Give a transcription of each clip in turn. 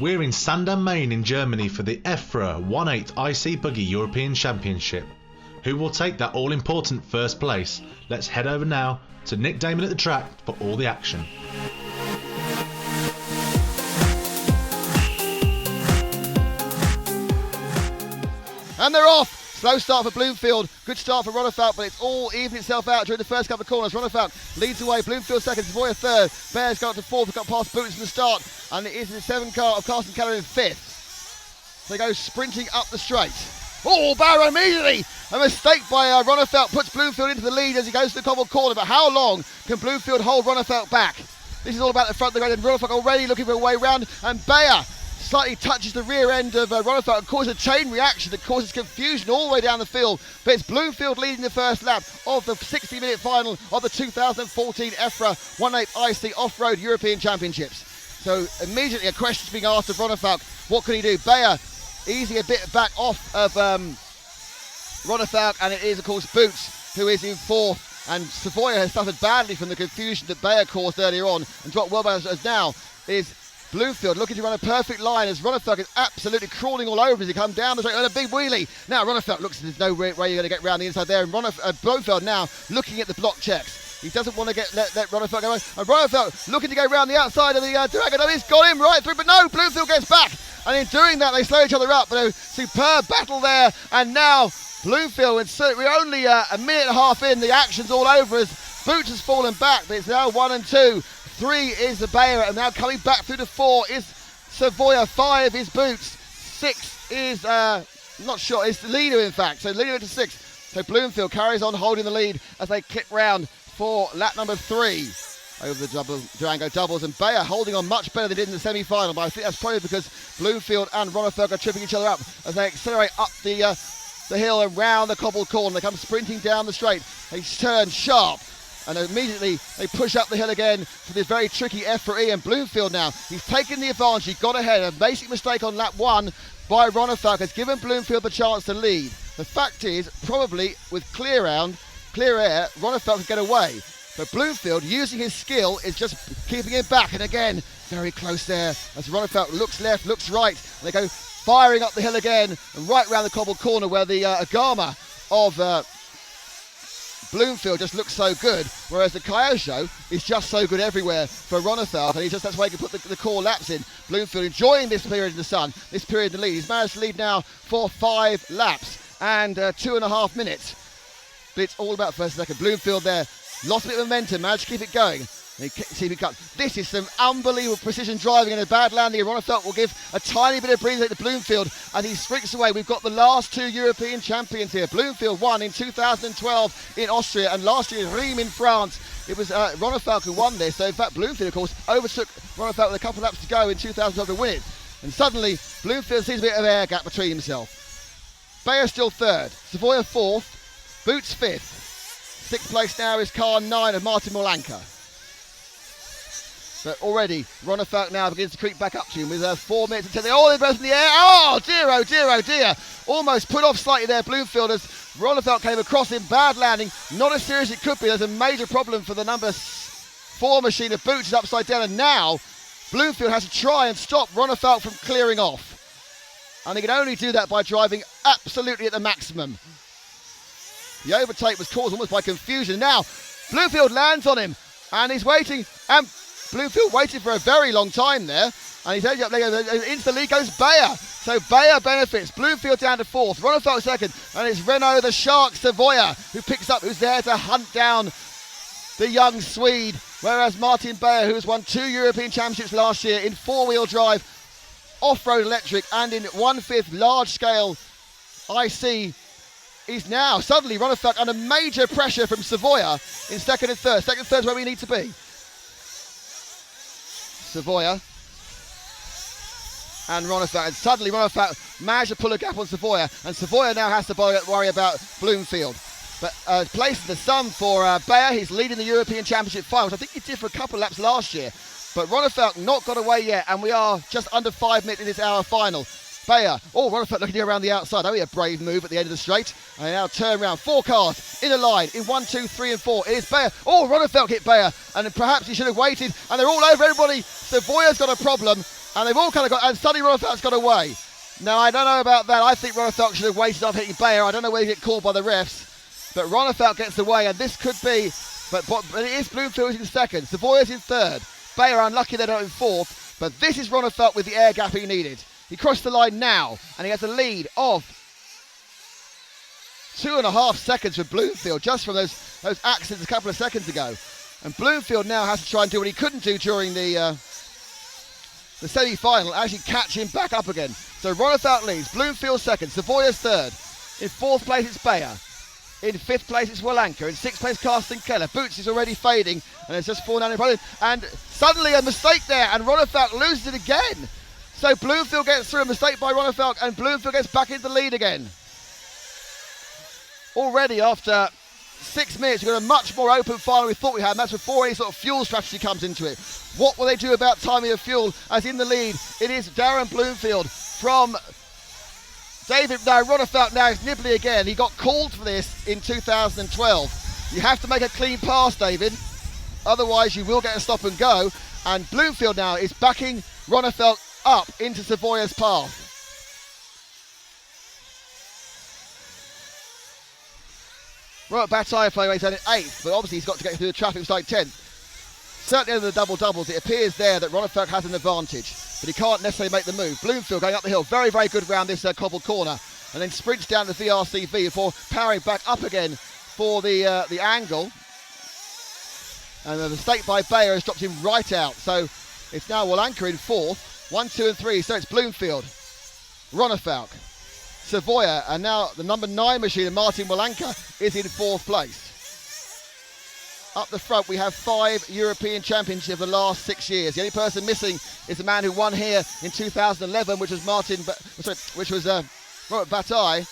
We're in Sandam, Main in Germany for the EFRA 1/8 IC Buggy European Championship. Who will take that all-important first place? Let's head over now to Nick Damon at the track for all the action. And they're off! Slow start for Bloomfield, good start for Ronefalk, but it's all evened itself out during the first couple of corners. Ronefalk leads away, Bloomfield second, Savoia third, Bears got up to fourth, got past Boots from the start, and it is the 7 car of Carson Keller in fifth. They go sprinting up the straight. Oh, Barrow immediately! A mistake by Ronefalk puts Bloomfield into the lead as he goes to the cobbled corner, but how long can Bloomfield hold Ronefalk back? This is all about the front of the grid, and Ronefalk already looking for a way round, and Bayer slightly touches the rear end of Ronefalk and causes a chain reaction that causes confusion all the way down the field. But it's Bloomfield leading the first lap of the 60-minute final of the 2014 EFRA 1/8 IC Off-Road European Championships. So immediately a question's being asked of Ronefalk. What can he do? Bayer easing a bit back off of Ronefalk, and it is of course Boots who is in fourth. And Savoia has suffered badly from the confusion that Bayer caused earlier on and dropped well as now is Bloomfield looking to run a perfect line as Ronefalk is absolutely crawling all over as he comes down the straight on a big wheelie. Now Ronefalk looks as there's no way you're going to get round the inside there, and Bloomfield now looking at the block checks. He doesn't want to let Ronefalk go. And Ronefalk looking to go round the outside of the Dragon. Oh, he's got him right through, but no, Bloomfield gets back. And in doing that, they slow each other up. But a superb battle there. And now Bloomfield, we're only a minute and a half in. The action's all over as Boots has fallen back, but it's now 1 and 2. 3 is the Bayer, and now coming back through to 4 is Savoia. 5 is Boots. 6 is, not sure, it's the leader in fact. So leader to 6. So Bloomfield carries on holding the lead as they kick round for lap number 3 over the Durango doubles. And Bayer holding on much better than they did in the semi-final, but I think that's probably because Bloomfield and Ronefalk are tripping each other up as they accelerate up the hill and round the cobbled corner. They come sprinting down the straight. They turn sharp. And immediately they push up the hill again for this very tricky EFRA. And Bloomfield now, he's taken the advantage, he got ahead. A basic mistake on lap 1 by Ronefalk has given Bloomfield the chance to lead. The fact is, probably with clear air, Ronefalk can get away. But Bloomfield, using his skill, is just keeping him back. And again, very close there as Ronefalk looks left, looks right. And they go firing up the hill again and right round the cobbled corner where the Agama of Bloomfield just looks so good, whereas the Kyosho is just so good everywhere for Ronefalk, and that's why he can put the core laps in. Bloomfield enjoying this period in the sun, this period in the lead. He's managed to lead now for 5 laps and 2.5 minutes. But it's all about first and second. Bloomfield there, lost a bit of momentum, managed to keep it going. This is some unbelievable precision driving and a bad landing. Ronefalk will give a tiny bit of breathing to Bloomfield as he streaks away. We've got the last 2 European champions here. Bloomfield won in 2012 in Austria, and last year in Reims in France. It was Ronefalk who won this. So in fact, Bloomfield, of course, overtook Ronefalk with a couple of laps to go in 2012 to win it. And suddenly, Bloomfield sees a bit of air gap between himself. Bayer still 3rd, Savoia 4th, Boots 5th. 6th place now is car 9 of Martin Molanka. But already, Ronefalk now begins to creep back up to him with 4 minutes until they're all both in the air. Oh dear, oh dear, oh dear. Almost put off slightly there, Bloomfield, as Ronefalk came across him. Bad landing, not as serious as it could be. There's a major problem for the number 4 machine of Boots is upside down, and now Bloomfield has to try and stop Ronefalk from clearing off. And he can only do that by driving absolutely at the maximum. The overtake was caused almost by confusion. Now, Bloomfield lands on him, and he's waiting, and Bloomfield waited for a very long time there, and he's edged up there. Into the lead goes Bayer. So Bayer benefits. Bloomfield down to 4th, Ronefalk 2nd, and it's Renault the Shark Savoia who's there to hunt down the young Swede. Whereas Martin Bayer, who has won 2 European Championships last year in 4-wheel drive, off-road electric, and in 1/5 large-scale IC, is now suddenly Ronefalk under major pressure from Savoia in 2nd and 3rd. 2nd and 3rd is where we need to be. Savoia and Ronefalk, and suddenly Ronefalk managed to pull a gap on Savoia, and Savoia now has to worry about Bloomfield. But place in the sun for Bayer. He's leading the European Championship finals. I think he did for a couple of laps last year, but Ronefalk not got away yet, and we are just under 5 minutes in this hour final. Bayer, Ronefalk looking to go around the outside. A brave move at the end of the straight. And they now turn around. 4 cars in a line in 1, 2, 3 and 4. It is Bayer. Ronefalk hit Bayer, and perhaps he should have waited. And they're all over everybody. Savoia's got a problem. And they've all kind of got, and suddenly Ronnefeld's got away. Now, I don't know about that. I think Ronnefeld should have waited off hitting Bayer. I don't know whether he get called by the refs. But Ronnefeld gets away, and this could be, but it is Bloomfield in second. Savoya's in third. Bayer unlucky they're not in fourth. But this is Ronnefeld with the air gap he needed. He crossed the line now, and he has a lead of 2.5 seconds for Bloomfield, just from those accidents a couple of seconds ago. And Bloomfield now has to try and do what he couldn't do during the semi-final, actually catch him back up again. So Ronnefeld leads, Bloomfield second, Savoya's third. In fourth place it's Bayer. In fifth place it's Wolanka. In sixth place Carsten Keller. Boots is already fading and it's just fallen down in front of him. And suddenly a mistake there and Ronnefeld loses it again. So Bloomfield gets through, a mistake by Ronnefeld, and Bloomfield gets back into the lead again. Already after 6 minutes, we've got a much more open final we thought we had, and that's before any sort of fuel strategy comes into it. What will they do about timing of fuel? As in the lead, it is Darren Bloomfield from David. Now, Ronnefeld now is nibbling again. He got called for this in 2012. You have to make a clean pass, David. Otherwise, you will get a stop and go. And Bloomfield now is backing Ronnefeld up into Savoya's path. Robert Bataille flyweight in 8th, but obviously he's got to get through the traffic, like 10th. Certainly over the double-doubles, it appears there that Ronnefeld has an advantage, but he can't necessarily make the move. Bloomfield going up the hill, very, very good round this cobbled corner, and then sprints down the VRCV before powering back up again for the angle. And the mistake by Bayer has dropped him right out, so it's now Wolanka in 4th, 1, 2 and 3, so it's Bloomfield, Ronnefeld, Savoya, and now the number 9 machine of Martin Wolanka is in 4th place. Up the front we have 5 European championships of the last 6 years. The only person missing is the man who won here in 2011, which was Robert Bataille.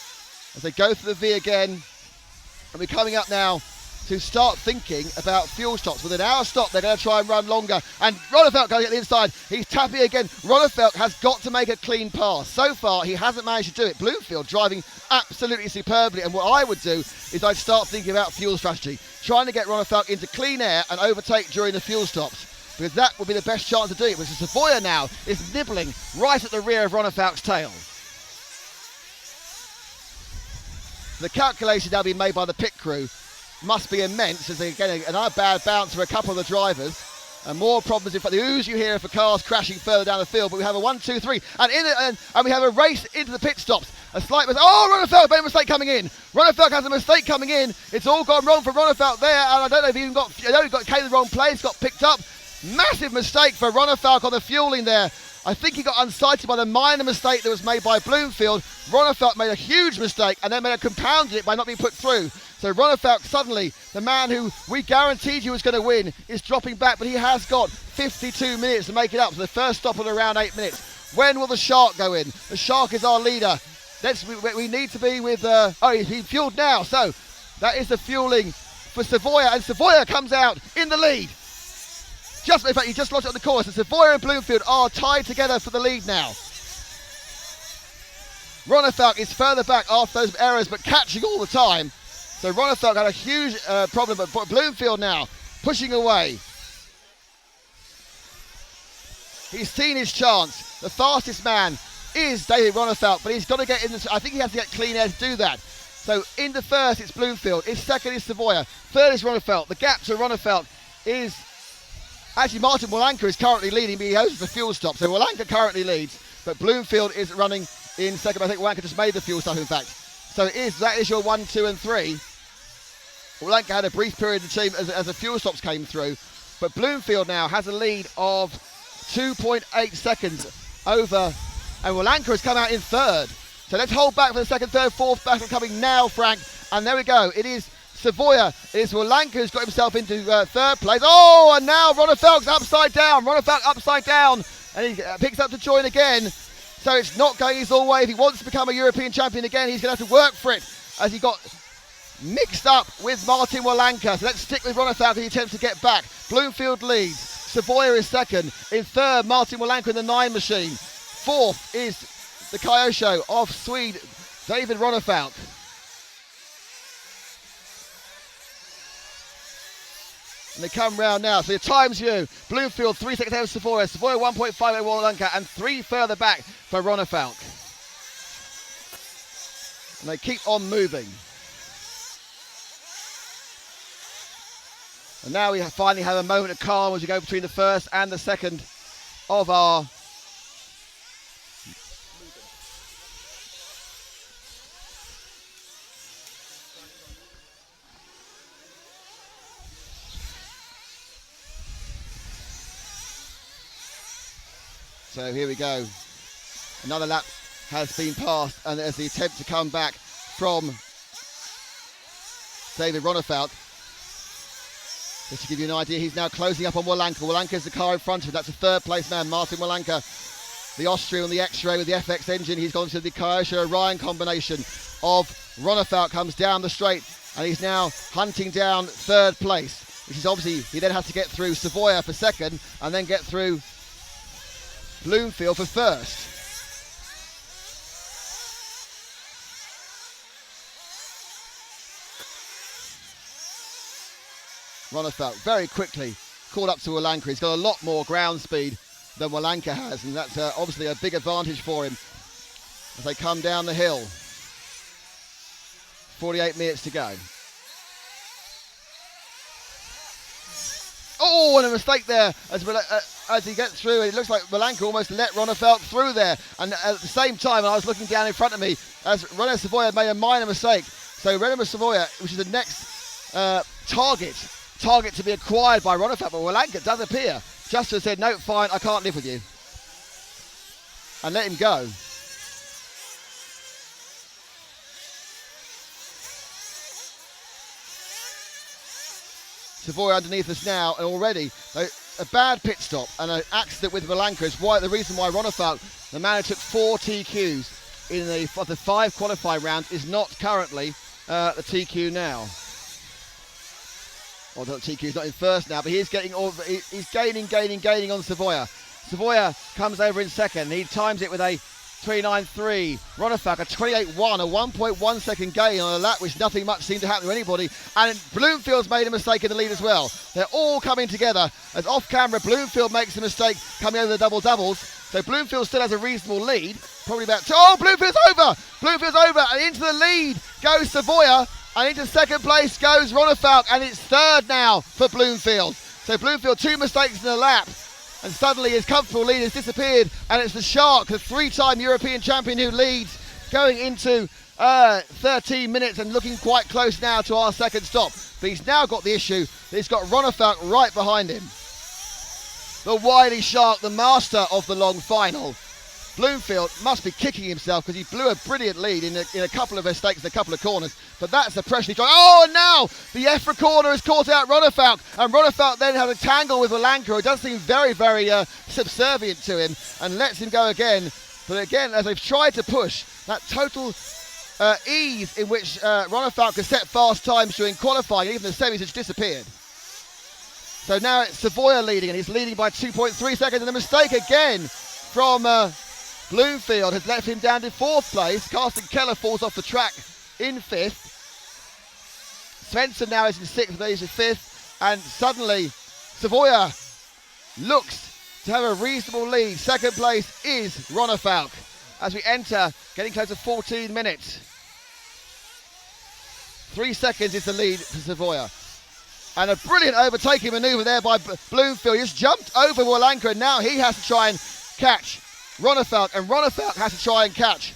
As they go through the V again, and we're coming up now to start thinking about fuel stops. With an hour stop, they're going to try and run longer. And Ronnefeld going to get the inside. He's tapping again. Ronnefeld has got to make a clean pass. So far, he hasn't managed to do it. Bloomfield driving absolutely superbly. And what I would do is I'd start thinking about fuel strategy. Trying to get Ronnefeld into clean air and overtake during the fuel stops. Because that would be the best chance to do it. Because Savoya now is nibbling right at the rear of Ronnefeld's tail. The calculation now being made by the pit crew must be immense, as they get another bad bounce for a couple of the drivers, and more problems in front. The ooze you hear for cars crashing further down the field, but we have a 1, 2, 3, and we have a race into the pit stops. A slight mistake. Oh, Ronnefeld made a mistake coming in. Ronnefeld has a mistake coming in. It's all gone wrong for Ronnefeld there, and I don't know if he even got. I know he came in the wrong place, got picked up. Massive mistake for Ronnefeld on the fueling there. I think he got unsighted by the minor mistake that was made by Bloomfield. Ronnefeld made a huge mistake and then compounded it by not being put through. So Ronnefeld suddenly, the man who we guaranteed you was going to win, is dropping back, but he has got 52 minutes to make it up. So the first stop at around 8 minutes. When will the Shark go in? The Shark is our leader. We need to be with... he's fueled now. So that is the fueling for Savoya, and Savoya comes out in the lead. In fact, he just lost it on the course, and Savoya and Bloomfield are tied together for the lead now. Ronnefeld is further back after those errors, but catching all the time. So Ronnefeld had a huge problem, but Bloomfield now pushing away. He's seen his chance. The fastest man is David Ronnefeld, but he's got to get in. I think he has to get clean air to do that. So in the first, it's Bloomfield. In second is Savoya. Third is Ronnefeld. The gap to Ronnefeld is... Actually, Martin Wolanka is currently leading, but he hosts the fuel stop. So Wolanka currently leads, but Bloomfield is running in second. I think Wolanka just made the fuel stop, in fact. So that is your 1, 2 and 3. Wolanka had a brief period of team as the fuel stops came through. But Bloomfield now has a lead of 2.8 seconds over, and Wolanka has come out in third. So let's hold back for the second, third, fourth battle coming now, Frank. And there we go. It is Savoya. It is Wolanka who's got himself into third place. Oh, and now Ronnefeld's upside down. Ronnefeld upside down. And he picks up to join again. So it's not going his all way. If he wants to become a European champion again, he's going to have to work for it, as he got mixed up with Martin Wolanka. So let's stick with Ronnefeld as he attempts to get back. Bloomfield leads. Savoya is second. In third, Martin Wolanka in the 9 machine. Fourth is the Kyosho of Swede, David Ronnefeld. And they come round now. So your times view. Bloomfield 3 seconds ahead of Savoia. Savoia 1.5 over Walanka and 3 further back for Ronefalk. And they keep on moving. And now we finally have a moment of calm as we go between the first and the second of our So here we go. Another lap has been passed, and there's the attempt to come back from David Ronefalk. Just to give you an idea, he's now closing up on Walanka. Walanka's the car in front of him. That's the third place man, Martin Walanka. The Austrian on the X-Ray with the FX engine. He's gone to the Kyosho-Orion combination of Ronefalk, comes down the straight, and he's now hunting down third place, which is obviously, he then has to get through Savoia for second, and then get through Bloomfield for first. Ronefalk very quickly caught up to Walanka. He's got a lot more ground speed than Walanka has, and that's obviously a big advantage for him as they come down the hill. 48 minutes to go. Oh, and a mistake there as he gets through. It looks like Walanka almost let Ronefalk through there. And at the same time, I was looking down in front of me as Renault Savoia made a minor mistake. So Renault Savoia, which is the next target to be acquired by Ronefalk, but Walanka does appear just to have said, no, fine, I can't live with you, and let him go. Savoia underneath us now, and already a bad pit stop and an accident with Walanka is the reason why Ronefalk, the man who took 4 TQs in the 5 qualifying rounds, is not currently the TQ now. Well, the TQ's not in first now, but he's gaining on Savoia. Savoia comes over in second. He times it with a 29.3. Ronefalk a 28.1, a 1.1 second gain on a lap which nothing much seemed to happen to anybody. And Bloomfield's made a mistake in the lead as well. They're all coming together as off camera Bloomfield makes a mistake coming over the double doubles. So Bloomfield still has a reasonable lead, probably about two. Oh, Bloomfield's over, and into the lead goes Savoia, and into second place goes Ronefalk, and it's third now for Bloomfield. So Bloomfield 2 mistakes in a lap, and suddenly his comfortable lead has disappeared, and it's the Shark, the 3-time European champion, who leads going into 13 minutes and looking quite close now to our second stop. But he's now got the issue that he's got Ronefalk right behind him. The wily Shark, the master of the long final. Bloomfield must be kicking himself because he blew a brilliant lead in a couple of mistakes in a couple of corners. But that's the pressure he's trying. Oh, and now the EFRA corner has caught out Ronefalk. And Ronefalk then has a tangle with Walanka, who does seem very, very subservient to him, and lets him go again. But again, as they've tried to push, that total ease in which Ronefalk has set fast times during qualifying, even the semis, has disappeared. So now it's Savoia leading, and he's leading by 2.3 seconds. And a mistake again from Bloomfield has left him down to 4th place. Carsten Keller falls off the track in 5th. Svensson now is in 6th, but he's in 5th. And suddenly, Savoia looks to have a reasonable lead. Second place is Ronefalk as we enter, getting close to 14 minutes. 3 seconds is the lead for Savoia. And a brilliant overtaking manoeuvre there by Bloomfield. He just jumped over Walanka, and now he has to try and catch Ronefalk, and Ronefalk has to try and catch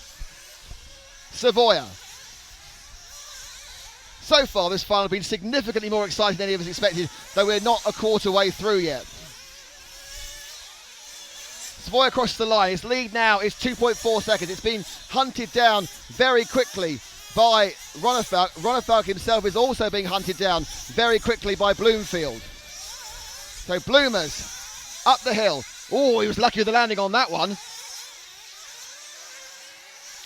Savoia. So far, this final has been significantly more exciting than any of us expected, though we're not a quarter way through yet. Savoia across the line. His lead now is 2.4 seconds. It's been hunted down very quickly by Ronefalk. Ronefalk himself is also being hunted down very quickly by Bloomfield. So Bloomers up the hill. Oh, he was lucky with the landing on that one.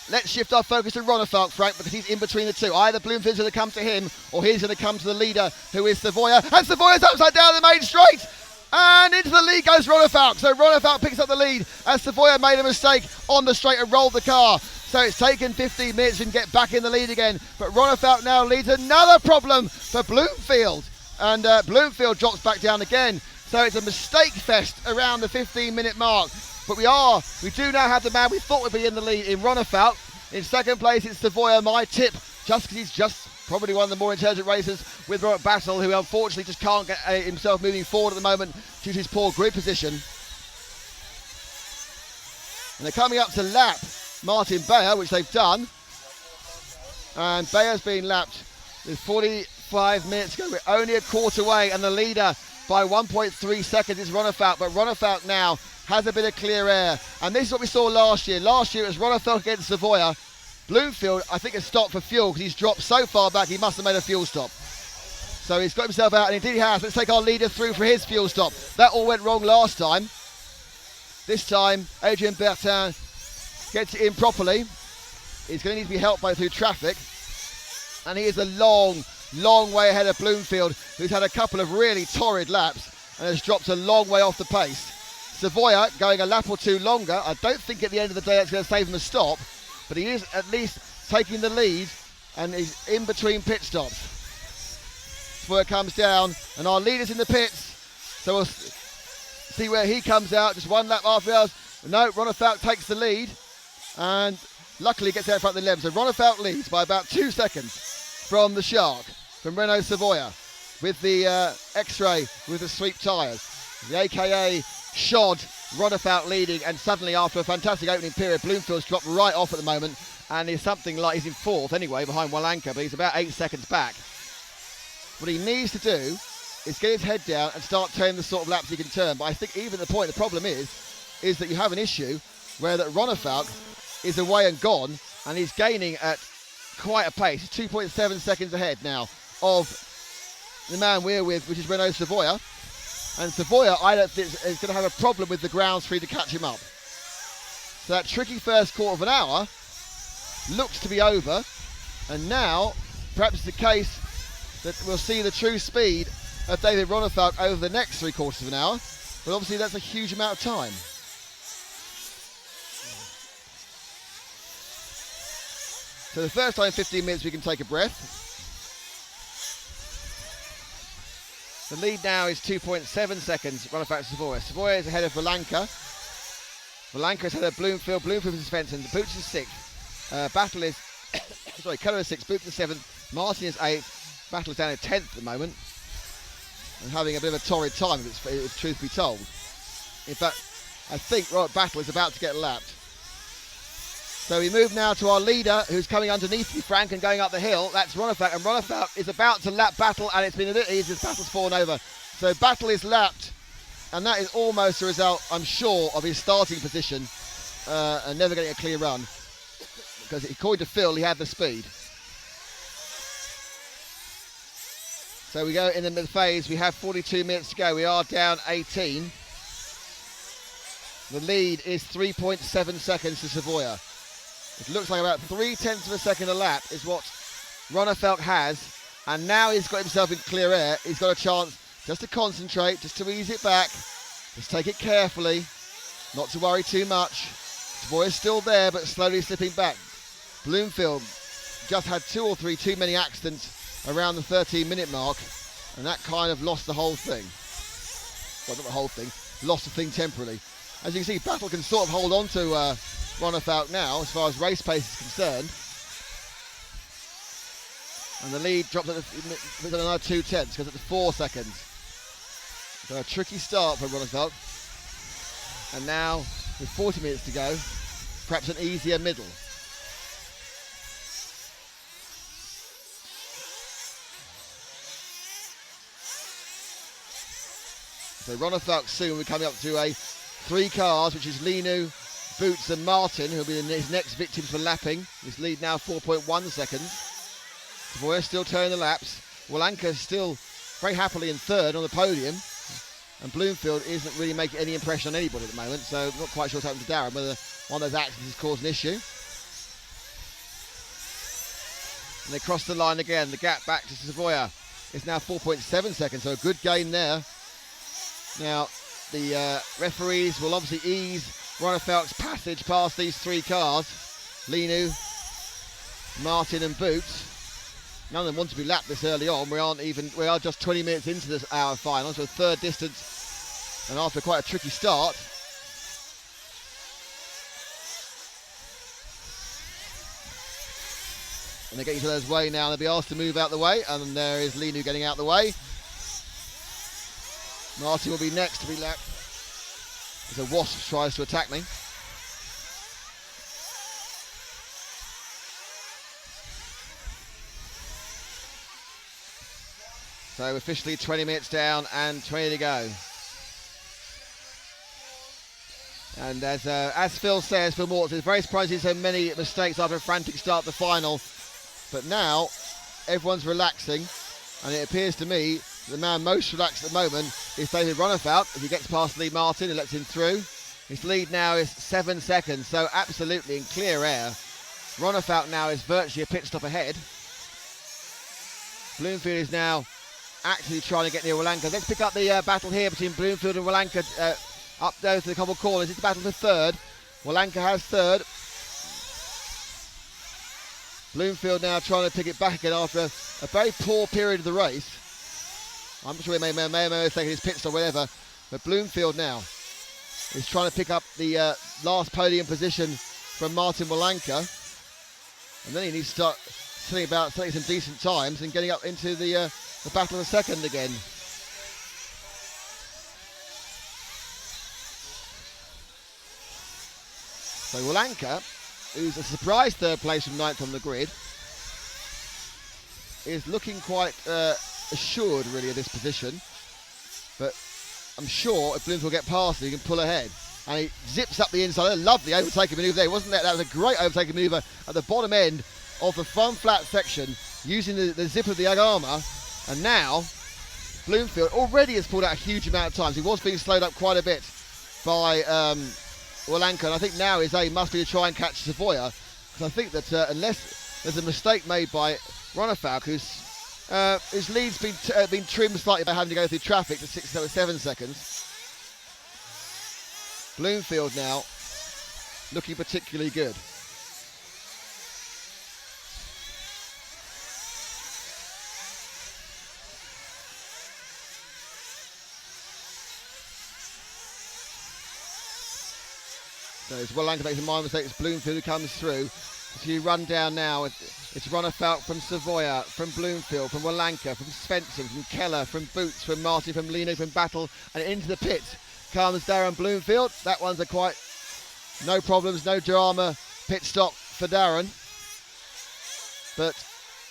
Let's shift our focus to Ronefalk, Frank, because he's in between the two. Either Bloomfield's going to come to him, or he's going to come to the leader, who is Savoia. And Savoia's upside down the main straight. And into the lead goes Ronefalk. So Ronefalk picks up the lead as Savoia made a mistake on the straight and rolled the car. So it's taken 15 minutes and get back in the lead again. But Ronefalk now leads. Another problem for Bloomfield. And Bloomfield drops back down again. So it's a mistake fest around the 15-minute mark. But we do now have the man we thought would be in the lead in Ronnefeldt. In second place, it's Savoya, my tip, just because he's just probably one of the more intelligent racers with Robert Battle, who unfortunately just can't get himself moving forward at the moment due to his poor grid position. And they're coming up to lap Martin Bayer, which they've done. And Bayer's been lapped with 45 minutes to go. We're only a quarter away, and the leader by 1.3 seconds is Ronnefeldt. But Ronnefeldt now has a bit of clear air. And this is what we saw last year. Last year it was Ronnefeldt against Savoya. Bloomfield, I think, has stopped for fuel because he's dropped so far back he must have made a fuel stop. So he's got himself out, and indeed he has. Let's take our leader through for his fuel stop. That all went wrong last time. This time, Adrien Bertin gets it in properly. He's going to need to be helped through traffic. And he is a long way ahead of Bloomfield, who's had a couple of really torrid laps and has dropped a long way off the pace. Savoya going a lap or two longer. I don't think at the end of the day that's going to save him a stop, but he is at least taking the lead and is in between pit stops. Savoya comes down, and our leader's in the pits, so we'll see where he comes out. Just one lap after ours. No, Ronnefeldt takes the lead, and luckily gets out in front of the 11. So Ronnefeldt leads by about 2 seconds from the Shark, from Renault Savoya, with the X-Ray with the sweep tyres. The AKA Shod Ronnefeldt leading, and suddenly after a fantastic opening period, Bloomfield's dropped right off at the moment, and he's something like, he's in fourth anyway behind Walanka, but he's about 8 seconds back. What he needs to do is get his head down and start turning the sort of laps he can turn. But I think even the problem is that you have an issue where that Ronnefeldt is away and gone, and he's gaining at quite a pace. He's 2.7 seconds ahead now of the man we're with, which is Renault Savoya. And Savoya, I don't think, is going to have a problem with the grounds free to catch him up. So that tricky first quarter of an hour looks to be over. And now, perhaps it's the case that we'll see the true speed of David Ronnefeldt over the next 3/4 of an hour. But obviously that's a huge amount of time. So the first time in 15 minutes we can take a breath. The lead now is 2.7 seconds, Ronnefeldt to Savoya. Savoya is ahead of Walanka. Walanka is ahead of Bloomfield. Bloomfield is Svensson. Boots is 6th. Battle is, Keller is 6th. Boots is 7th. Martin is 8th. Battle is down in 10th at the moment. And having a bit of a torrid time, if truth be told. In fact, I think Robert Battle is about to get lapped. So we move now to our leader, who's coming underneath me, Frank, and going up the hill. That's Ronnefeldt, and Ronnefeldt is about to lap Battle, and it's been a bit easy as Battle's fallen over. So Battle is lapped, and that is almost a result, I'm sure, of his starting position and never getting a clear run, because according to Phil, he had the speed. So we go in the mid-phase. We have 42 minutes to go. We are down 18. The lead is 3.7 seconds to Savoya. It looks like about 0.3 of a second a lap is what Ronnefeldt has, and now he's got himself in clear air. He's got a chance just to concentrate, just to ease it back, just take it carefully, not to worry too much. Savoya's still there, but slowly slipping back. Bloomfield just had 2 or 3 too many accidents around the 13-minute mark, and that kind of lost the whole thing. Well, not the whole thing, lost the thing temporarily. As you can see, Battle can sort of hold on to Ronnefeldt now, as far as race pace is concerned. And the lead drops at another 0.2, because it's at 4 seconds. So a tricky start for Ronnefeldt. And now, with 40 minutes to go, perhaps an easier middle. So Ronnefeldt soon will be coming up to a 3 cars, which is Linu, Boots and Martin, who'll be his next victims for lapping. His lead now 4.1 seconds. Savoya still turning the laps. Walanka still very happily in 3rd on the podium. And Bloomfield isn't really making any impression on anybody at the moment, so I'm not quite sure what's happened to Darren, whether one of those accidents has caused an issue. And they cross the line again. The gap back to Savoya is now 4.7 seconds, so a good gain there. Now, the referees will obviously ease Ronnefeldt's passage past these 3 cars. Linu, Martin and Boots. None of them want to be lapped this early on. We are just 20 minutes into this hour final, so third distance, and after quite a tricky start. And they're getting each other's way now. They'll be asked to move out the way, and there is Linu getting out the way. Martin will be next to be lapped as a wasp tries to attack me. So officially 20 minutes down and 20 to go. And as Phil says, Phil Morton is very surprised he's so many mistakes after a frantic start to the final. But now everyone's relaxing, and it appears to me the man most relaxed at the moment is David Runafout. If he gets past Lee Martin and lets him through, his lead now is 7 seconds, so absolutely in clear air. Runafout now is virtually a pit stop ahead. Bloomfield is now actually trying to get near Walanka. Let's pick up the battle here between Bloomfield and Walanka. Up there to the couple corners. It's the battle for third. Walanka has third. Bloomfield now trying to pick it back again after a very poor period of the race. I'm not sure he may have taken his pit stop or whatever, but Bloomfield now is trying to pick up the last podium position from Martin Walanka, and then he needs to start setting some decent times and getting up into the battle of second again. So Walanka, who's a surprise third place from ninth on the grid, is looking quite assured really of this position, but I'm sure if Bloomfield get past him, he can pull ahead. And he zips up the inside. A lovely overtaking manoeuvre there, wasn't that? That was a great overtaking manoeuvre at the bottom end of the front flat section, using the zip of the Agama. And now Bloomfield already has pulled out a huge amount of times. He was being slowed up quite a bit by Walanka, and I think now his aim must be to try and catch Savoia, because I think that unless there's a mistake made by Runafout, his lead's been trimmed slightly by having to go through traffic to 7 seconds. Bloomfield now looking particularly good. So it's Walanka makes a minor mistake. It's Bloomfield who comes through. If you run down now, it's Runafout from Savoia, from Bloomfield, from Walanka, from Svensson, from Keller, from Boots, from Martin, from Lino, from Battle, and into the pit comes Darren Bloomfield. That one's a quite no problems, no drama pit stop for Darren. But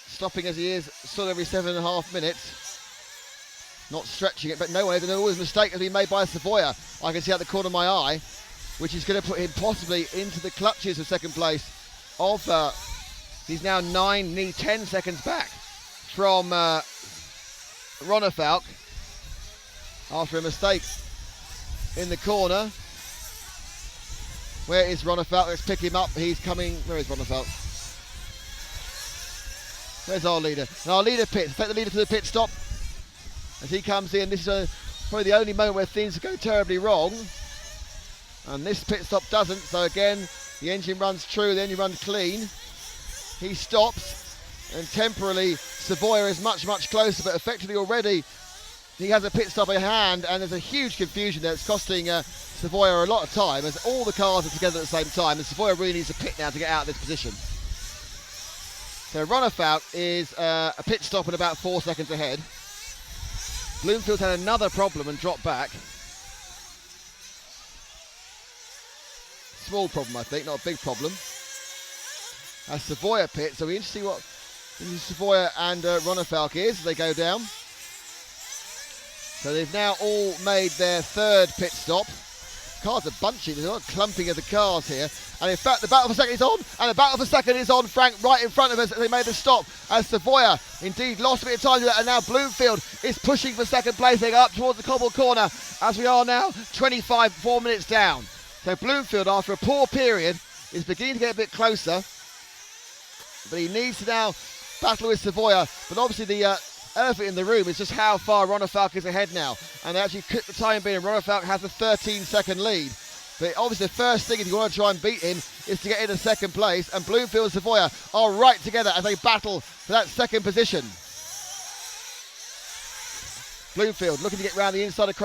stopping as he is sort of every 7.5 minutes, not stretching it, but no one, there always a mistake has been made by Savoia. I can see out the corner of my eye, which is going to put him possibly into the clutches of second place of, he's now 10 seconds back from Runafout after a mistake in the corner. Where is Runafout? Let's pick him up. He's coming. Where is Runafout? Where's our leader? And our leader pits. Take the leader to the pit stop as he comes in. This is probably the only moment where things go terribly wrong. And this pit stop doesn't, so again, the engine runs true, the engine runs clean. He stops, and temporarily, Savoia is much, much closer, but effectively already, he has a pit stop in hand, and there's a huge confusion there. It's costing Savoia a lot of time, as all the cars are together at the same time, and Savoia really needs a pit now to get out of this position. So Runafout is a pit stop at about 4 seconds ahead. Bloomfield's had another problem and dropped back. Small problem, I think, not a big problem. As Savoia pit, so we're interested to see what Savoia and Runafout is as they go down. So they've now all made their third pit stop. Cars are bunching, there's a lot of clumping of the cars here. And in fact, the battle for second is on, and the battle for second is on, Frank, right in front of us as they made the stop. As Savoia indeed lost a bit of time to that, and now Bloomfield is pushing for second place. They go up towards the cobble corner as we are now 4 minutes down. So Bloomfield, after a poor period, is beginning to get a bit closer. But he needs to now battle with Savoia. But obviously the elephant in the room is just how far Runafout is ahead now. And they actually clipped the time being, Runafout has a 13-second lead. But obviously the first thing if you want to try and beat him is to get into second place, and Bloomfield and Savoia are right together as they battle for that second position. Bloomfield looking to get round the inside of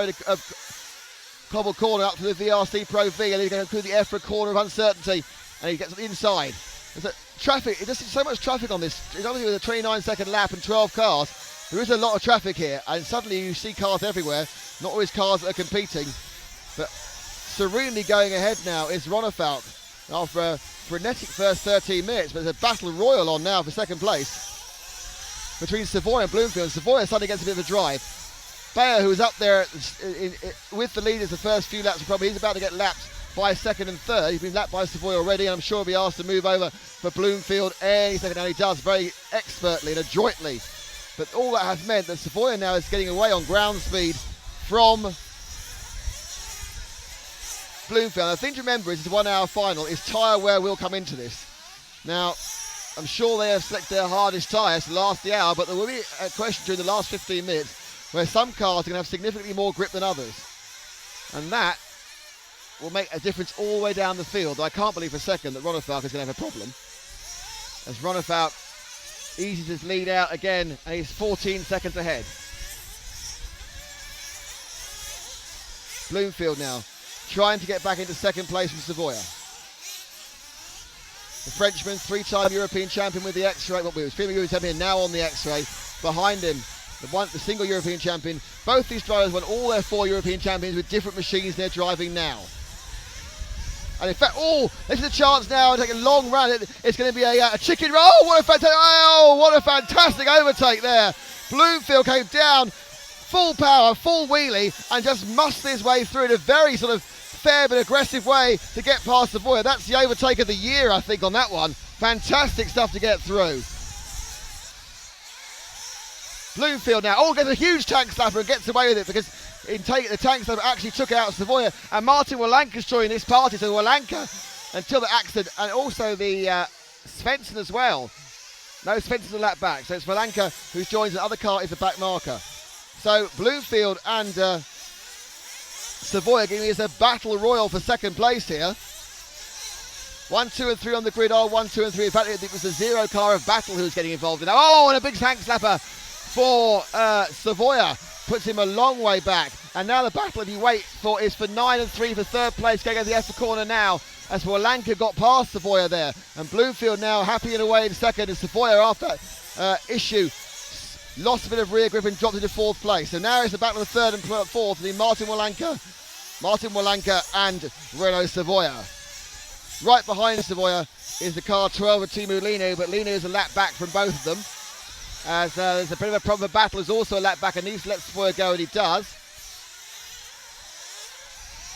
Cobble Corner up to the VRC Pro V, and he's going through the EFRA corner of uncertainty, and he gets inside. There's traffic, there's just so much traffic on this. It's obviously with a 29-second lap and 12 cars. There is a lot of traffic here, and suddenly you see cars everywhere. Not always cars that are competing, but serenely going ahead now is Ronefalk after a frenetic first 13 minutes, but there's a battle royal on now for second place between Savoia and Bloomfield. Savoia suddenly gets a bit of a drive. Bayer, who was up there with the leaders the first few laps, probably he's about to get lapped by second and third. He's been lapped by Savoia already, and I'm sure he'll be asked to move over for Bloomfield any second, and he does very expertly and adroitly. But all that has meant that Savoia now is getting away on ground speed from Bloomfield. And the thing to remember is the 1 hour final is tyre wear will come into this. Now, I'm sure they have selected their hardest tyres to last the hour, but there will be a question during the last 15 minutes where some cars are going to have significantly more grip than others. And that will make a difference all the way down the field. I can't believe for a second that Ronefalk is going to have a problem. As Ronefalk eases his lead out again, and he's 14 seconds ahead. Bloomfield now trying to get back into second place from Savoia. The Frenchman, 3-time European champion with the X-Ray. Well, he was European champion, now on the X-Ray. Behind him, the single European champion. Both these drivers won all their 4 European champions with different machines they're driving now. And in fact, this is a chance now to take a long run. It's going to be a chicken run. What a fantastic overtake there. Bloomfield came down, full power, full wheelie, and just mustered his way through in a very sort of fair but aggressive way to get past Savoia. That's the overtake of the year, I think, on that one. Fantastic stuff to get through. Bloomfield now, gets a huge tank slapper and gets away with it because the tank slapper actually took out Savoia, and Martin Walanka's joining this party, so Walanka until the accident, and also the Svensson as well. No, Svensson's a lap back, so it's Walanka who joins, the other car is the back marker. So Bloomfield and Savoia giving us a battle royal for second place here. 1, 2 and 3 on the grid are 1, 2 and 3. In fact, it was the 0 car of battle who was getting involved in that. And a big tank slapper for Savoia. Puts him a long way back. And now the battle, if you wait for, is for 9 and 3 for third place. Going to the EFRA corner now as Walanka got past Savoia there. And Bloomfield now happy in a way in second. And Savoia after that issue lost a bit of rear grip and dropped into fourth place. So now it's the battle of third and fourth between Martin Walanka and Renault Savoia. Right behind Savoia is the car 12 of Timu Lino, but Lino is a lap back from both of them. As there's a bit of a problem, Battle is also a lap back and needs to let Savoia go, and he does.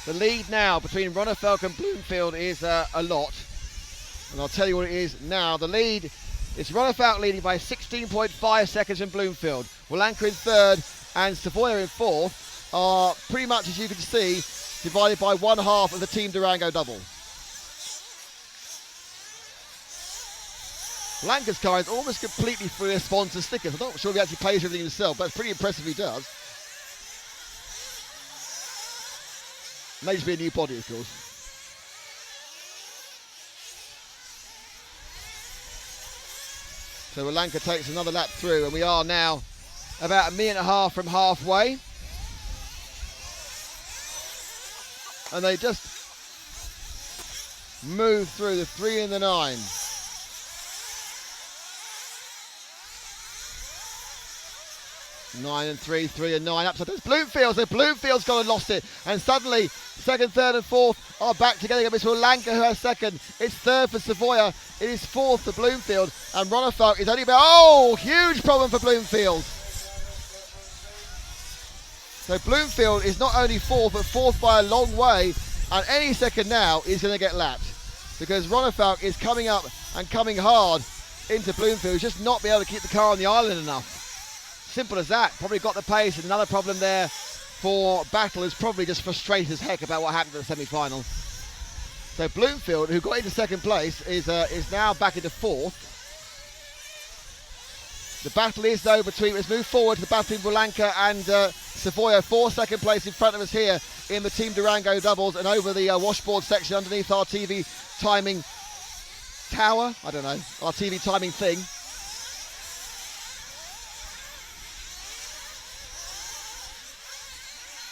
The lead now between Ronefalk and Bloomfield is a lot. And I'll tell you what it is now. The lead is Ronefalk leading by 16.5 seconds from Bloomfield. Walanka in third and Savoia in fourth are pretty much, as you can see, divided by 1/2 of the Team Durango double. Walanka's car is almost completely free of sponsor stickers. I'm not sure if he actually pays for everything himself, but it's pretty impressive if he does. May just be a new body, of course. So Walanka takes another lap through, and we are now about 1.5 minutes from halfway. And they just move through the 3 and the 9. Nine and 3, 3 and 9 up. So there's Bloomfield. So Bloomfield's gone and lost it. And suddenly, second, third and fourth are back together. It's Walanka who has second. It's third for Savoia. It is fourth for Bloomfield. And Ronefalk is only about, huge problem for Bloomfield. So Bloomfield is not only fourth, but fourth by a long way. And any second now is going to get lapped. Because Ronefalk is coming up and coming hard into Bloomfield. He's just not be able to keep the car on the island enough. Simple as that. Probably got the pace. And another problem there for Battle is probably just frustrated as heck about what happened at the semi-final. So Bloomfield, who got into second place, is now back into fourth. The battle is, though, between, let's move forward to the battle between Wolanka and Savoia, for second place in front of us here in the Team Durango doubles, and over the washboard section underneath our TV timing tower, I don't know, our TV timing thing.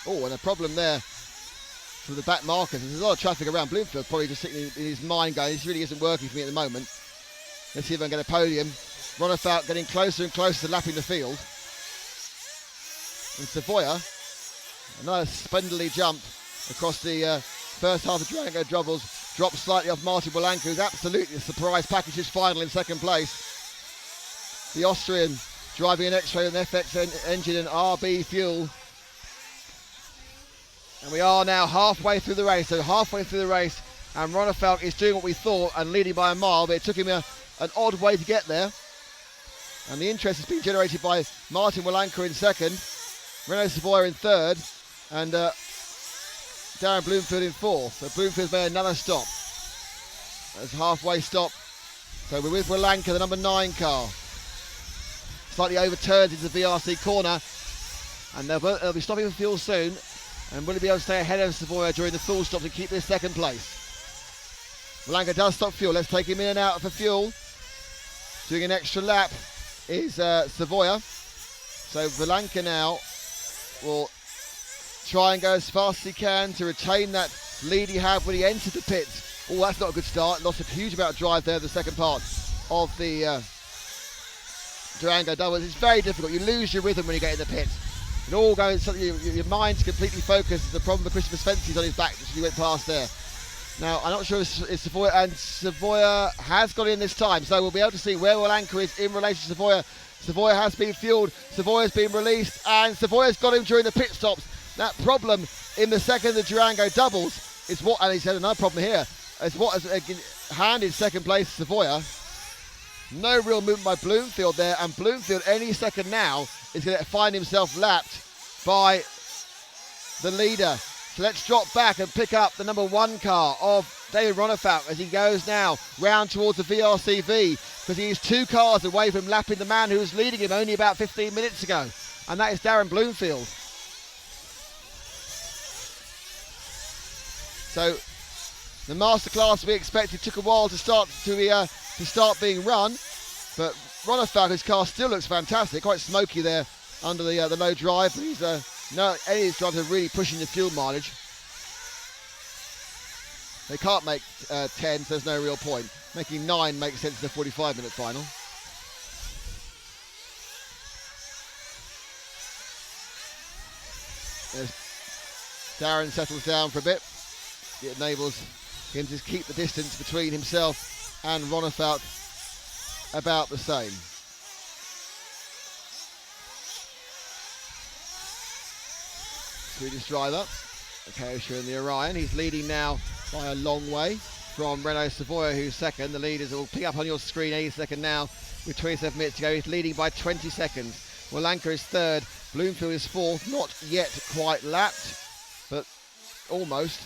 Oh, and a problem there for the back markers. There's a lot of traffic around Bloomfield, probably just sitting in his mind going, this really isn't working for me at the moment. Let's see if I can get a podium. Ronefalk getting closer and closer to lapping the field. And Savoia, another spindly jump across the first half of Durango doubles, drops slightly off Martin Wolanka, who's absolutely a surprise package, his final in second place. The Austrian driving an X-Ray with an FX engine and RB fuel. And we are now halfway through the race, and Ronefalk is doing what we thought and leading by a mile, but it took him an odd way to get there. And the interest has been generated by Martin Wolanka in second, Renault Savoia in third, and Darren Bloomfield in fourth. So Bloomfield's made another stop. That's a halfway stop. So we're with Wolanka, the number 9 car. Slightly overturned into the VRC corner, and they'll be stopping for fuel soon. And will he be able to stay ahead of Savoia during the full stop to keep this second place? Wolanka does stop fuel. Let's take him in and out for fuel. Doing an extra lap is Savoia. So Wolanka now will try and go as fast as he can to retain that lead he had when he entered the pits. Oh, that's not a good start. Lost a huge amount of drive there, the second part of the Durango doubles. It's very difficult. You lose your rhythm when you get in the pits. It all goes, your mind's completely focused. The problem with Christopher Spence's on his back, which he went past there. Now, I'm not sure if Savoia, and Savoia has got in this time, so we'll be able to see where Wolanka is in relation to Savoia. Savoia has been fueled, Savoia's been released, and Savoia's got him during the pit stops. That problem in the second of the Durango doubles is what, and he's had another problem here, is what has handed second place to Savoia. No real movement by Bloomfield there, and Bloomfield any second now is going to find himself lapped by the leader. So let's drop back and pick up the number 1 car of David Ronefalk as he goes now round towards the VRCV, because he is 2 cars away from lapping the man who was leading him only about 15 minutes ago, and that is Darren Bloomfield. So the masterclass we expected took a while to start being run, but Ronefalk, his car still looks fantastic, quite smoky there under the low drive. He's any of his drivers are really pushing the fuel mileage. They can't make 10, so there's no real point. Making 9 makes sense in the 45-minute final. As Darren settles down for a bit, it enables him to keep the distance between himself and Ronefalk about the same. Swedish driver, Akosha in the Orion. He's leading now by a long way from Renault Savoia, who's second. The leaders will pick up on your screen, 8th second now with 27 minutes to go. He's leading by 20 seconds. Wolanka is third. Bloomfield is fourth. Not yet quite lapped, but almost.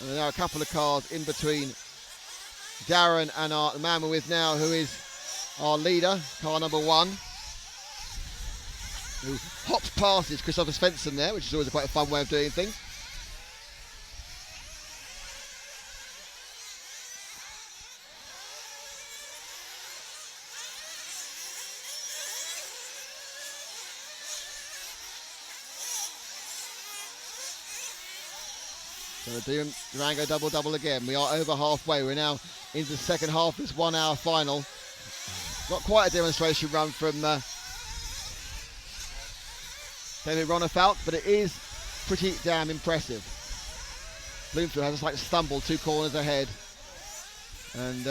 And there are a couple of cars in between Darren and the man we're with now, who is our leader, car number 1. Who hops past is Christopher Svensson there, which is always quite a fun way of doing things. So we're doing Durango double again. We are over halfway. We're now into the second half of this 1 hour final. Not quite a demonstration run from David Ronefalk, but it is pretty damn impressive. Bloomfield has a slight stumble 2 corners ahead, and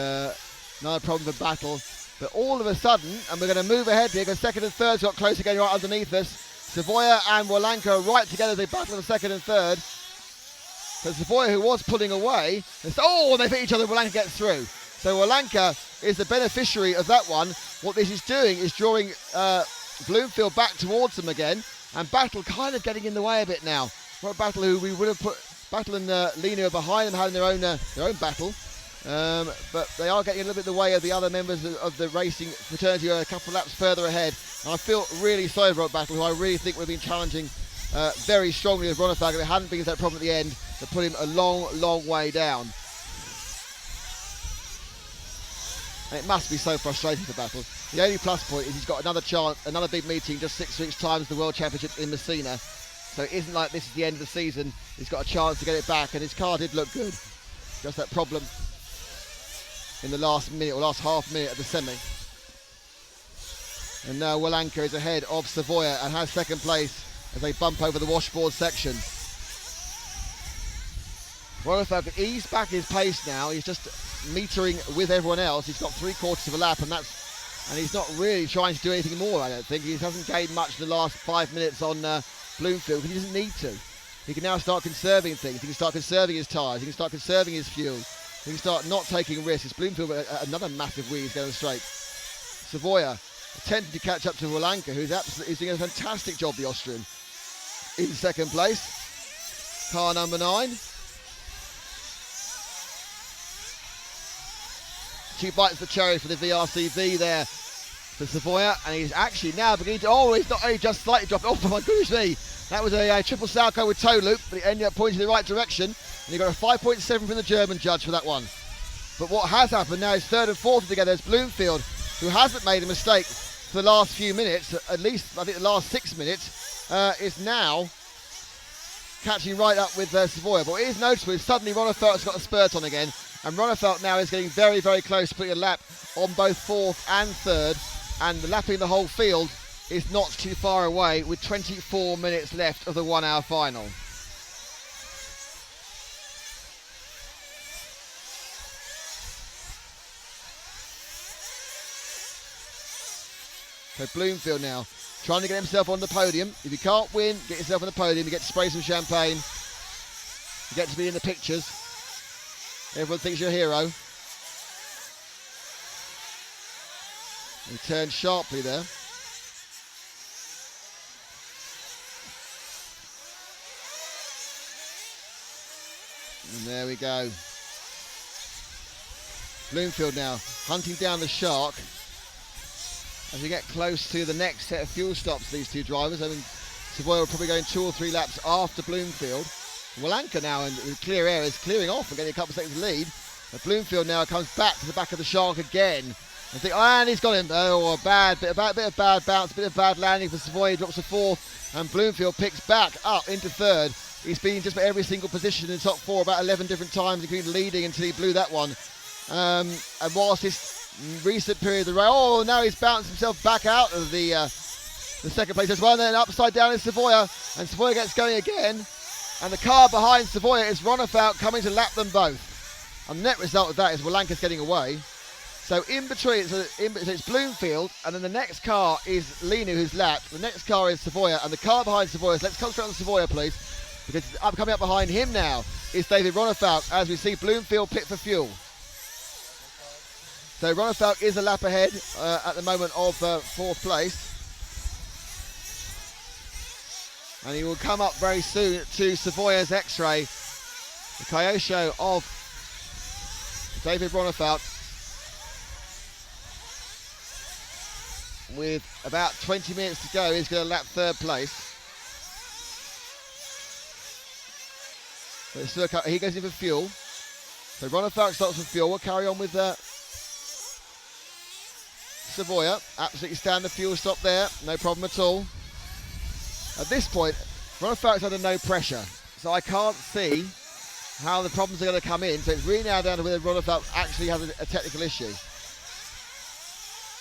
another problem for Battle. But all of a sudden, and we're going to move ahead here because second and third's got close again right underneath us. Savoia and Wolanka are right together. They battle for second and third. So Savoia, who was pulling away, and they hit each other. Wolanka gets through. So Wolanka is the beneficiary of that one. What this is doing is drawing Bloomfield back towards them again. And Battle kind of getting in the way a bit now. Not Battle, who we would have put Battle and Lena are behind them, having their own battle. But they are getting a little bit in the way of the other members of the racing fraternity who are a couple of laps further ahead. And I feel really sorry for Rock Battle, who I really think would have been challenging very strongly with Ronafag if it hadn't been that problem at the end that put him a long way down. And it must be so frustrating for Battle. The only plus point is he's got another chance, another big meeting just 6 weeks' time as the World Championship in Messina. So it isn't like this is the end of the season. He's got a chance to get it back, and his car did look good. Just that problem in the last minute or last half minute of the semi. And now Walanka is ahead of Savoia and has second place as they bump over the washboard section. Ronafag eased back his pace now. He's just metering with everyone else. He's got 3/4 of a lap, and he's not really trying to do anything more, I don't think. He hasn't gained much in the last 5 minutes on Bloomfield, because he doesn't need to. He can now start conserving things. He can start conserving his tyres. He can start conserving his fuel. He can start not taking risks. Bloomfield, another massive wheeze going straight. Savoia attempting to catch up to Walanka, who's doing a fantastic job, the Austrian, in second place. Car number 9. She bites the cherry for the VRCV there for Savoia, and he's actually now beginning to, he's not only just slightly dropped, oh my goodness me, that was a triple Salco with toe loop, but it ended up pointing in the right direction, and he got a 5.7 from the German judge for that one. But what has happened now is third and fourth together is Bloomfield, who hasn't made a mistake for the last few minutes, at least I think the last 6 minutes, is now catching right up with Savoia. But what is noticeable is suddenly Ronefelt's got a spurt on again, and Ronefelt now is getting very close to putting a lap on both fourth and third, and lapping the whole field is not too far away with 24 minutes left of the 1 hour final. So Bloomfield now trying to get himself on the podium. If you can't win, get yourself on the podium, you get to spray some champagne, you get to be in the pictures. Everyone thinks you're a hero. He turns sharply there. And there we go. Bloomfield now hunting down the shark as we get close to the next set of fuel stops, these two drivers. I mean, Savoia will probably going 2 or 3 laps after Bloomfield. Walanka now in clear air is clearing off and getting a couple of seconds lead. But Bloomfield now comes back to the back of the shark again. And he's got him. Oh, a bit of bad bounce, a bit of bad landing for Savoia. He drops to fourth, and Bloomfield picks back up into third. He's been in just about every single position in the top 4 about 11 different times, including leading until he blew that one. And whilst this recent period of the race, now he's bounced himself back out of the second place as well. And then upside down is Savoia, and Savoia gets going again. And the car behind Savoia is Ronefelt coming to lap them both. And the net result of that is Walanka's getting away. So in between, it's Bloomfield, and then the next car is Linu, who's lapped. The next car is Savoia, and the car behind Savoia, so let's concentrate on Savoia, please, because coming up behind him now is David Ronefelt, as we see Bloomfield pit for fuel. So Ronefelt is a lap ahead at the moment of 4th place. And he will come up very soon to Savoia's X-Ray, the Kyosho of David Ronefelt, with about 20 minutes to go. He's going to lap 3rd place. But still he goes in for fuel. So Ronefelt stops for fuel. We'll carry on with Savoia. Absolutely standard fuel stop there, no problem at all. At this point, Ronefelt's under no pressure, so I can't see how the problems are going to come in. So it's really now down to whether Ronefelt actually has a technical issue,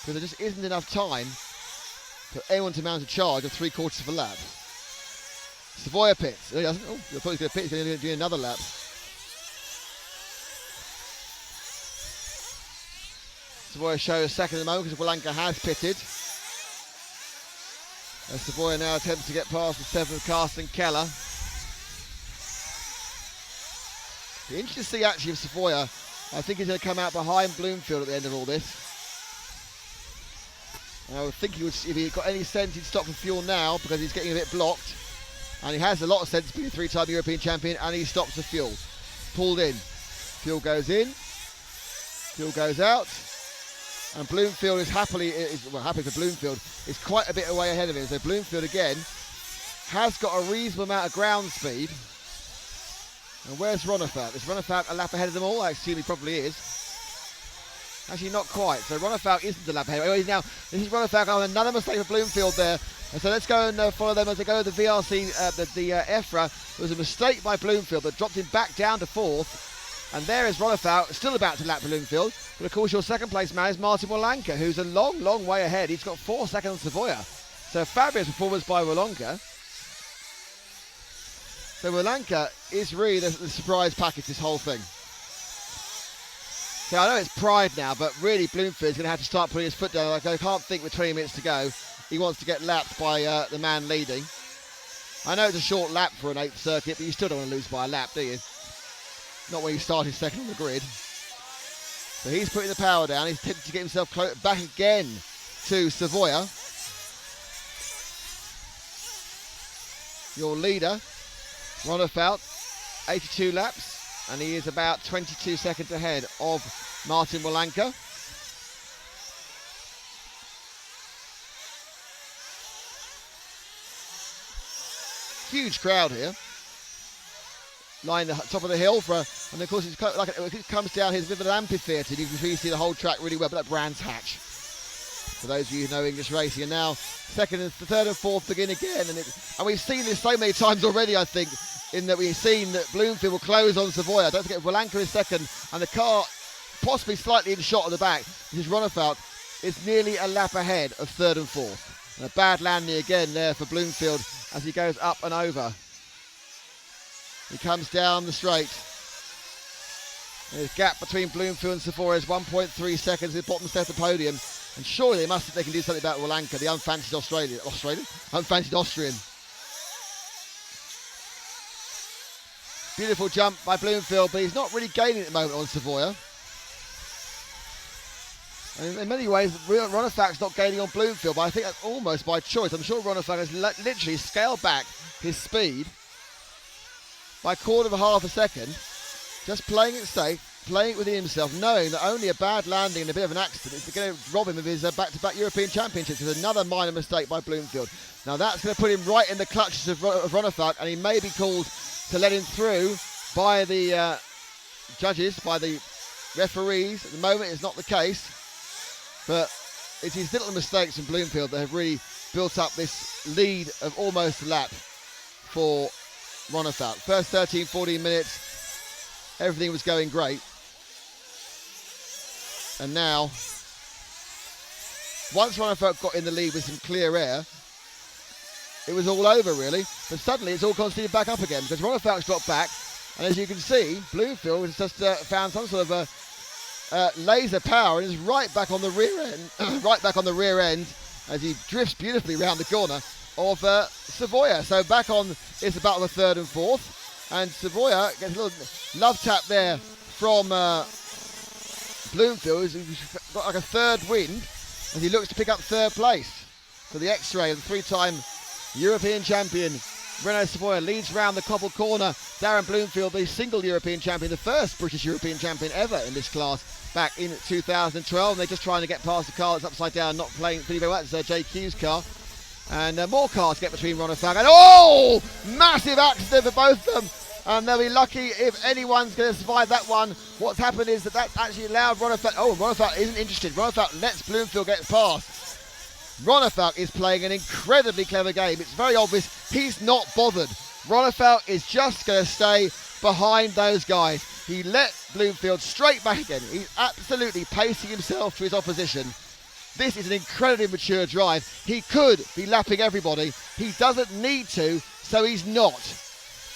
because there just isn't enough time for anyone to mount a charge of 3/4 of a lap. Savoia pits. He doesn't. I thought he was going to pit. He's going to do another lap. Savoia shows second at the moment because Walanka has pitted. As Savoia now attempts to get past the 7th Carsten Keller. Be interesting to see actually if Savoia, I think he's going to come out behind Bloomfield at the end of all this. And I would think he would, if he got any sense, he'd stop for fuel now because he's getting a bit blocked. And he has a lot of sense being a 3-time European champion, and he stops for fuel. Pulled in. Fuel goes in. Fuel goes out. And Bloomfield is happy for Bloomfield, is quite a bit away ahead of him. So Bloomfield again has got a reasonable amount of ground speed. And where's Ronefalk? Is Ronefalk a lap ahead of them all? I assume he probably is. Actually, not quite. So Ronefalk isn't a lap ahead. Anyway, now, this is Ronefalk. Oh, another mistake for Bloomfield there. And so let's go and follow them as they go to the VRC, the EFRA. There was a mistake by Bloomfield that dropped him back down to 4th. And there is Ronefalk, still about to lap Bloomfield. But of course, your second place man is Martin Wolanka, who's a long, long way ahead. He's got 4 seconds on Savoia. So fabulous performance by Wolanka. So Wolanka is really the surprise package, this whole thing. So I know it's pride now, but really Bloomfield's going to have to start putting his foot down. Like, I can't think with 20 minutes to go. He wants to get lapped by the man leading. I know it's a short lap for an 8th circuit, but you still don't want to lose by a lap, do you? Not when you started second on the grid. So he's putting the power down. He's tempted to get himself back again to Savoia. Your leader, Ronefalk, 82 laps. And he is about 22 seconds ahead of Martin Wolanka. Huge crowd here. Line the top of the hill and of course it's like it comes down here. It's a bit of an amphitheatre. You can really see the whole track really well. But that Brands Hatch, for those of you who know English racing, and now second and third and fourth begin again, and we've seen this so many times already. I think in that we've seen that Bloomfield will close on Savoia. Don't forget Wolanka is second, and the car possibly slightly in shot at the back. This is Ronefalk. It's nearly a lap ahead of third and fourth, and a bad landing again there for Bloomfield as he goes up and over. He comes down the straight. The gap between Bloomfield and Savoia is 1.3 seconds at the bottom step of the podium. And surely they can do something about Wolanka, the unfancied unfancied Austrian. Beautiful jump by Bloomfield, but he's not really gaining at the moment on Savoia. And in many ways, Ronefalk's not gaining on Bloomfield, but I think that's almost by choice. I'm sure Ronefalk has literally scaled back his speed by a quarter of a half a second, just playing it safe, playing it within himself, knowing that only a bad landing and a bit of an accident is going to rob him of his back-to-back European Championships. There's another minor mistake by Bloomfield. Now that's going to put him right in the clutches of Ronefalk, and he may be called to let him through by the judges, by the referees. At the moment it's not the case, but it's his little mistakes from Bloomfield that have really built up this lead of almost a lap for Ronefalk. First 13-14 minutes, everything was going great. And now, once Ronefalk got in the lead with some clear air, it was all over really. But suddenly it's all conceded back up again because Ronefalk's dropped back. And as you can see, Bloomfield has just found some sort of a laser power and is right back on the rear end, right back on the rear end as he drifts beautifully around the corner of Savoia. So back on, it's about the third and fourth, and Savoia gets a little love tap there from Bloomfield, who's got like a third wind as he looks to pick up third place. So the X-ray of the three-time European champion Renault Savoia leads round the cobble corner. Darren Bloomfield, the single European champion, the first British European champion ever in this class back in 2012. And they're just trying to get past the car that's upside down, not playing pretty very well. It's JQ's car. And more cars get between Ronefalk. And oh! Massive accident for both of them. And they'll be lucky if anyone's going to survive that one. What's happened is that that's actually allowed Ronefalk. Oh, Ronefalk isn't interested. Ronefalk lets Bloomfield get past. Ronefalk is playing an incredibly clever game. It's very obvious he's not bothered. Ronefalk is just going to stay behind those guys. He let Bloomfield straight back again. He's absolutely pacing himself to his opposition. This is an incredibly mature drive. He could be lapping everybody. He doesn't need to, so he's not.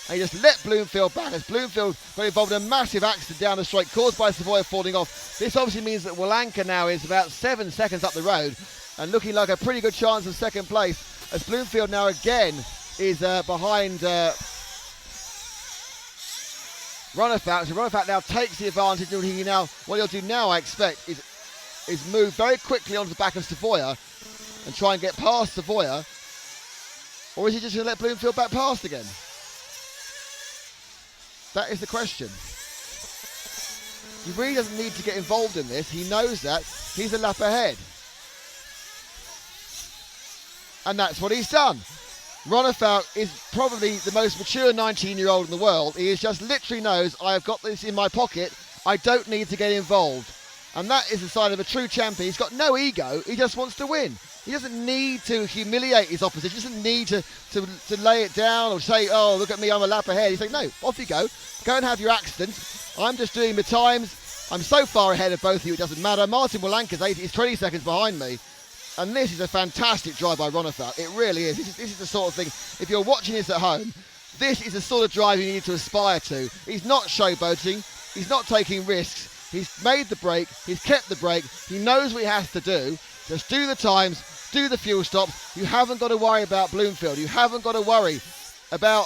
And he just let Bloomfield back as Bloomfield got involved in a massive accident down the straight caused by Savoia falling off. This obviously means that Wolanka now is about 7 seconds up the road and looking like a pretty good chance of second place as Bloomfield now again is behind Ronefalk. So Ronefalk now takes the advantage. What he'll do now, I expect, is move very quickly onto the back of Savoia and try and get past Savoia. Or is he just going to let Bloomfield back past again? That is the question. He really doesn't need to get involved in this. He knows that. He's a lap ahead. And that's what he's done. Ronefalk is probably the most mature 19-year-old in the world. He just literally knows, I have got this in my pocket. I don't need to get involved. And that is the sign of a true champion. He's got no ego. He just wants to win. He doesn't need to humiliate his opposition. He doesn't need to lay it down or say, oh, look at me, I'm a lap ahead. He's like, no, off you go. Go and have your accident. I'm just doing the times. I'm so far ahead of both of you, it doesn't matter. Martin Wilanka's 80, he's 20 seconds behind me. And this is a fantastic drive by Ronefalk. It really is. This is the sort of thing, if you're watching this at home, this is the sort of drive you need to aspire to. He's not showboating. He's not taking risks. He's made the break. He's kept the break. He knows what he has to do. Just do the times, do the fuel stops. You haven't got to worry about Bloomfield. You haven't got to worry about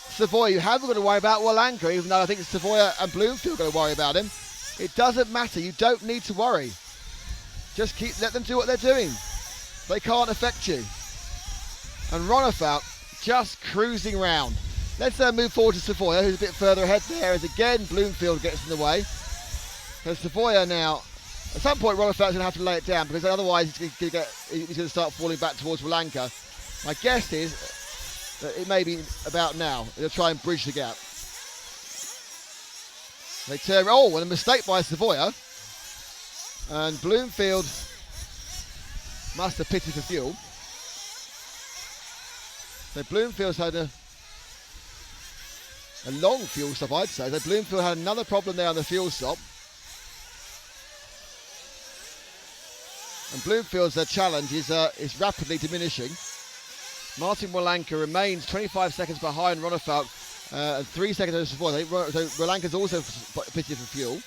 Savoy. You haven't got to worry about Wilanka, even though I think Savoy and Bloomfield are going to worry about him. It doesn't matter. You don't need to worry. Just let them do what they're doing. They can't affect you. And Ronefalk just cruising round. Let's move forward to Savoy, who's a bit further ahead there, as again Bloomfield gets in the way. So Savoy now, at some point Ronefalk's going to have to lay it down, because otherwise he's going to start falling back towards Wilanka. My guess is that it may be about now. They'll try and bridge the gap. They turn, and a mistake by Savoy. And Bloomfield must have pitted for fuel. So Bloomfield's had a long fuel stop, I'd say. So Bloomfield had another problem there on the fuel stop. And Bloomfield's challenge is rapidly diminishing. Martin Wilanka remains 25 seconds behind Ronefalk and 3 seconds over Savoy. So Wilanka's also pitted for fuel.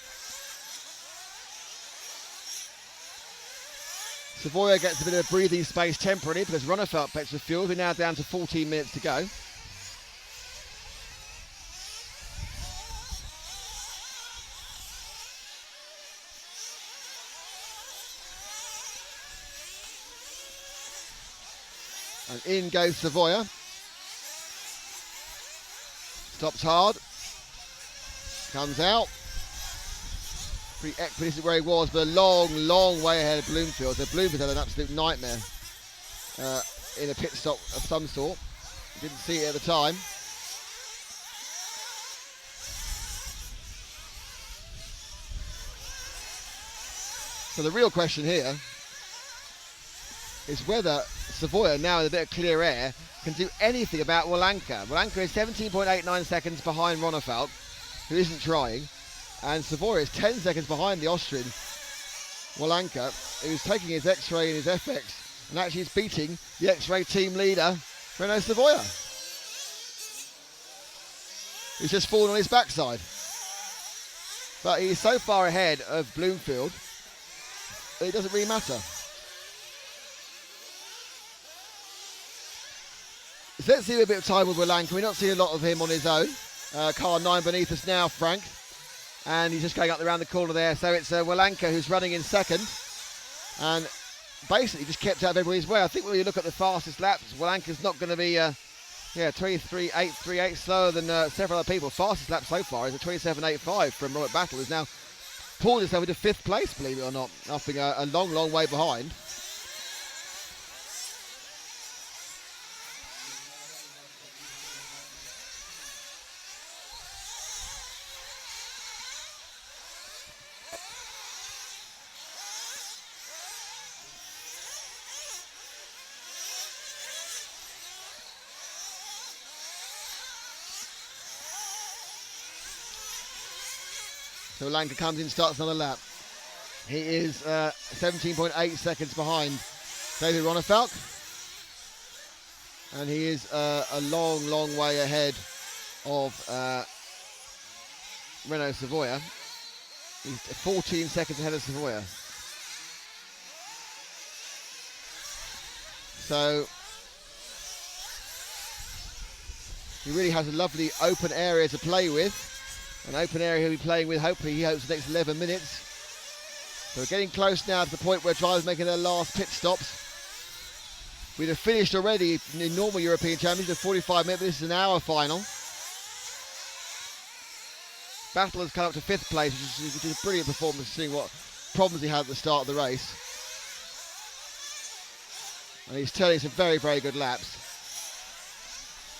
Savoy gets a bit of breathing space temporarily because Ronefalk picks for fuel. We're now down to 14 minutes to go. And in goes Savoy. Stops hard. Comes out. Pretty equidistant where he was, but a long, long way ahead of Bloomfield. So Bloomfield had an absolute nightmare in a pit stop of some sort. Didn't see it at the time. So the real question here is whether Savoy, now in a bit of clear air, can do anything about Wilanka. Wilanka is 17.89 seconds behind Ronefalk, who isn't trying. And Savoy is 10 seconds behind the Austrian Wilanka, who's taking his X-Ray and his FX, and actually is beating the X-Ray team leader, Renault Savoy, who's just fallen on his backside. But he's so far ahead of Bloomfield that it doesn't really matter. So let's see a bit of time with Wilanka. We're not seeing a lot of him on his own. Car 9 beneath us now, Frank. And he's just going up around the corner there. So it's Wilanka who's running in second. And basically just kept out of everybody's way. I think when you look at the fastest laps, Wilanka's not going to be 23.838 slower than several other people. Fastest lap so far is a 27.85 from Robert Battle, who's now pulled himself into 5th place, believe it or not, after a long, long way behind. So Wilanka comes in, starts another lap. He is 17.8 seconds behind David Ronefalk. And he is a long, long way ahead of Renault Savoy. He's 14 seconds ahead of Savoy. So he really has a lovely open area to play with. An open area he'll be playing with, hopefully he hopes the next 11 minutes. So we're getting close now to the point where drivers making their last pit stops. We'd have finished already in normal European Championship, 45 minutes, this is an hour final. Battle has come up to 5th place, which is a brilliant performance, seeing what problems he had at the start of the race. And he's turning some very, very good laps.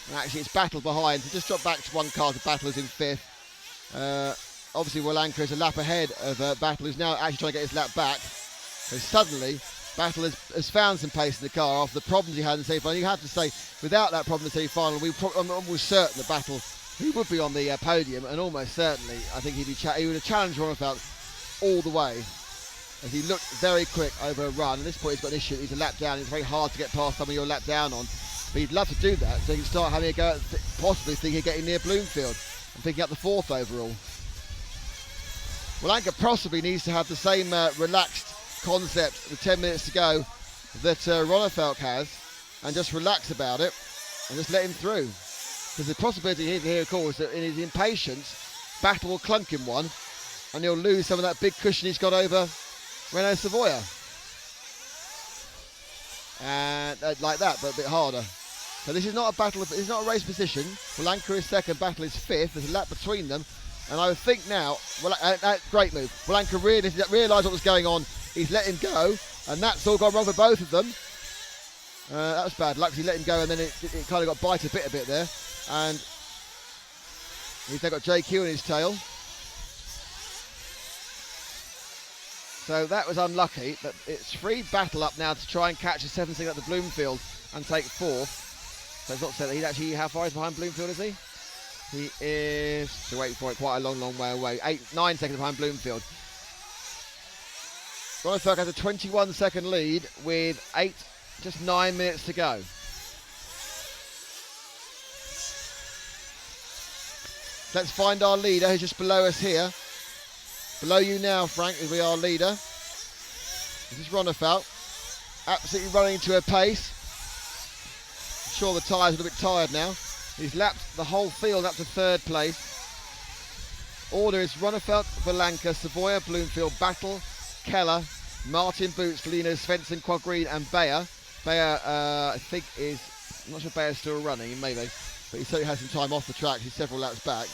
And actually it's Battle behind, so just dropped back to one car to Battle, who's in 5th. Obviously Wolanka is a lap ahead of Battle, who's now actually trying to get his lap back. So suddenly Battle has found some pace in the car after the problems he had in the semi-final. You have to say, without that problem in the semi-final, I'm almost certain that Battle, he would be on the podium, and almost certainly I think he would have challenged Ronefeld all the way, as he looked very quick over a run. At this point he's got an issue, he's a lap down, it's very hard to get past someone you're a lap down on, but he'd love to do that so he can start having a go at possibly thinking of getting near Bloomfield and picking up the 4th overall. Wolanka possibly needs to have the same relaxed concept with 10 minutes to go that Ronefeld has, and just relax about it and just let him through. Because the possibility here, of course, that in his impatience, Battle will clunk him one and he'll lose some of that big cushion he's got over Renault Savoia. And like that, but a bit harder. So this is not a battle, it's not a race position. Wolanka is 2nd, Battle is 5th. There's a lap between them. And I would think now, great move. Wolanka realised what was going on. He's let him go, and that's all gone wrong for both of them. That was bad luck. He let him go, and then it kind of got bite a bit there. And he's now got JQ in his tail. So that was unlucky, but it's free Battle up now to try and catch a 7th at the Bloomfield and take 4th. So it's not said that he's actually, how far is behind Bloomfield, is he? He is, to wait for it, quite a long way away. 9 seconds behind Bloomfield. Ronefeld has a 21-second lead with just 9 minutes to go. Let's find our leader, who's just below us here. Below you now, Frank, is our leader. This is Ronefeld, absolutely running to a pace. I'm sure the tyres are a bit tired now. He's lapped the whole field up to 3rd place. Order is Ronefeld, Wolanka, Savoia, Bloomfield, Battle, Keller, Martin Boots, Lino, Svensson, Quadgreen and Bayer. Bayer, I think is, I'm not sure Bayer's still running, maybe, but he certainly has some time off the track. He's several laps back.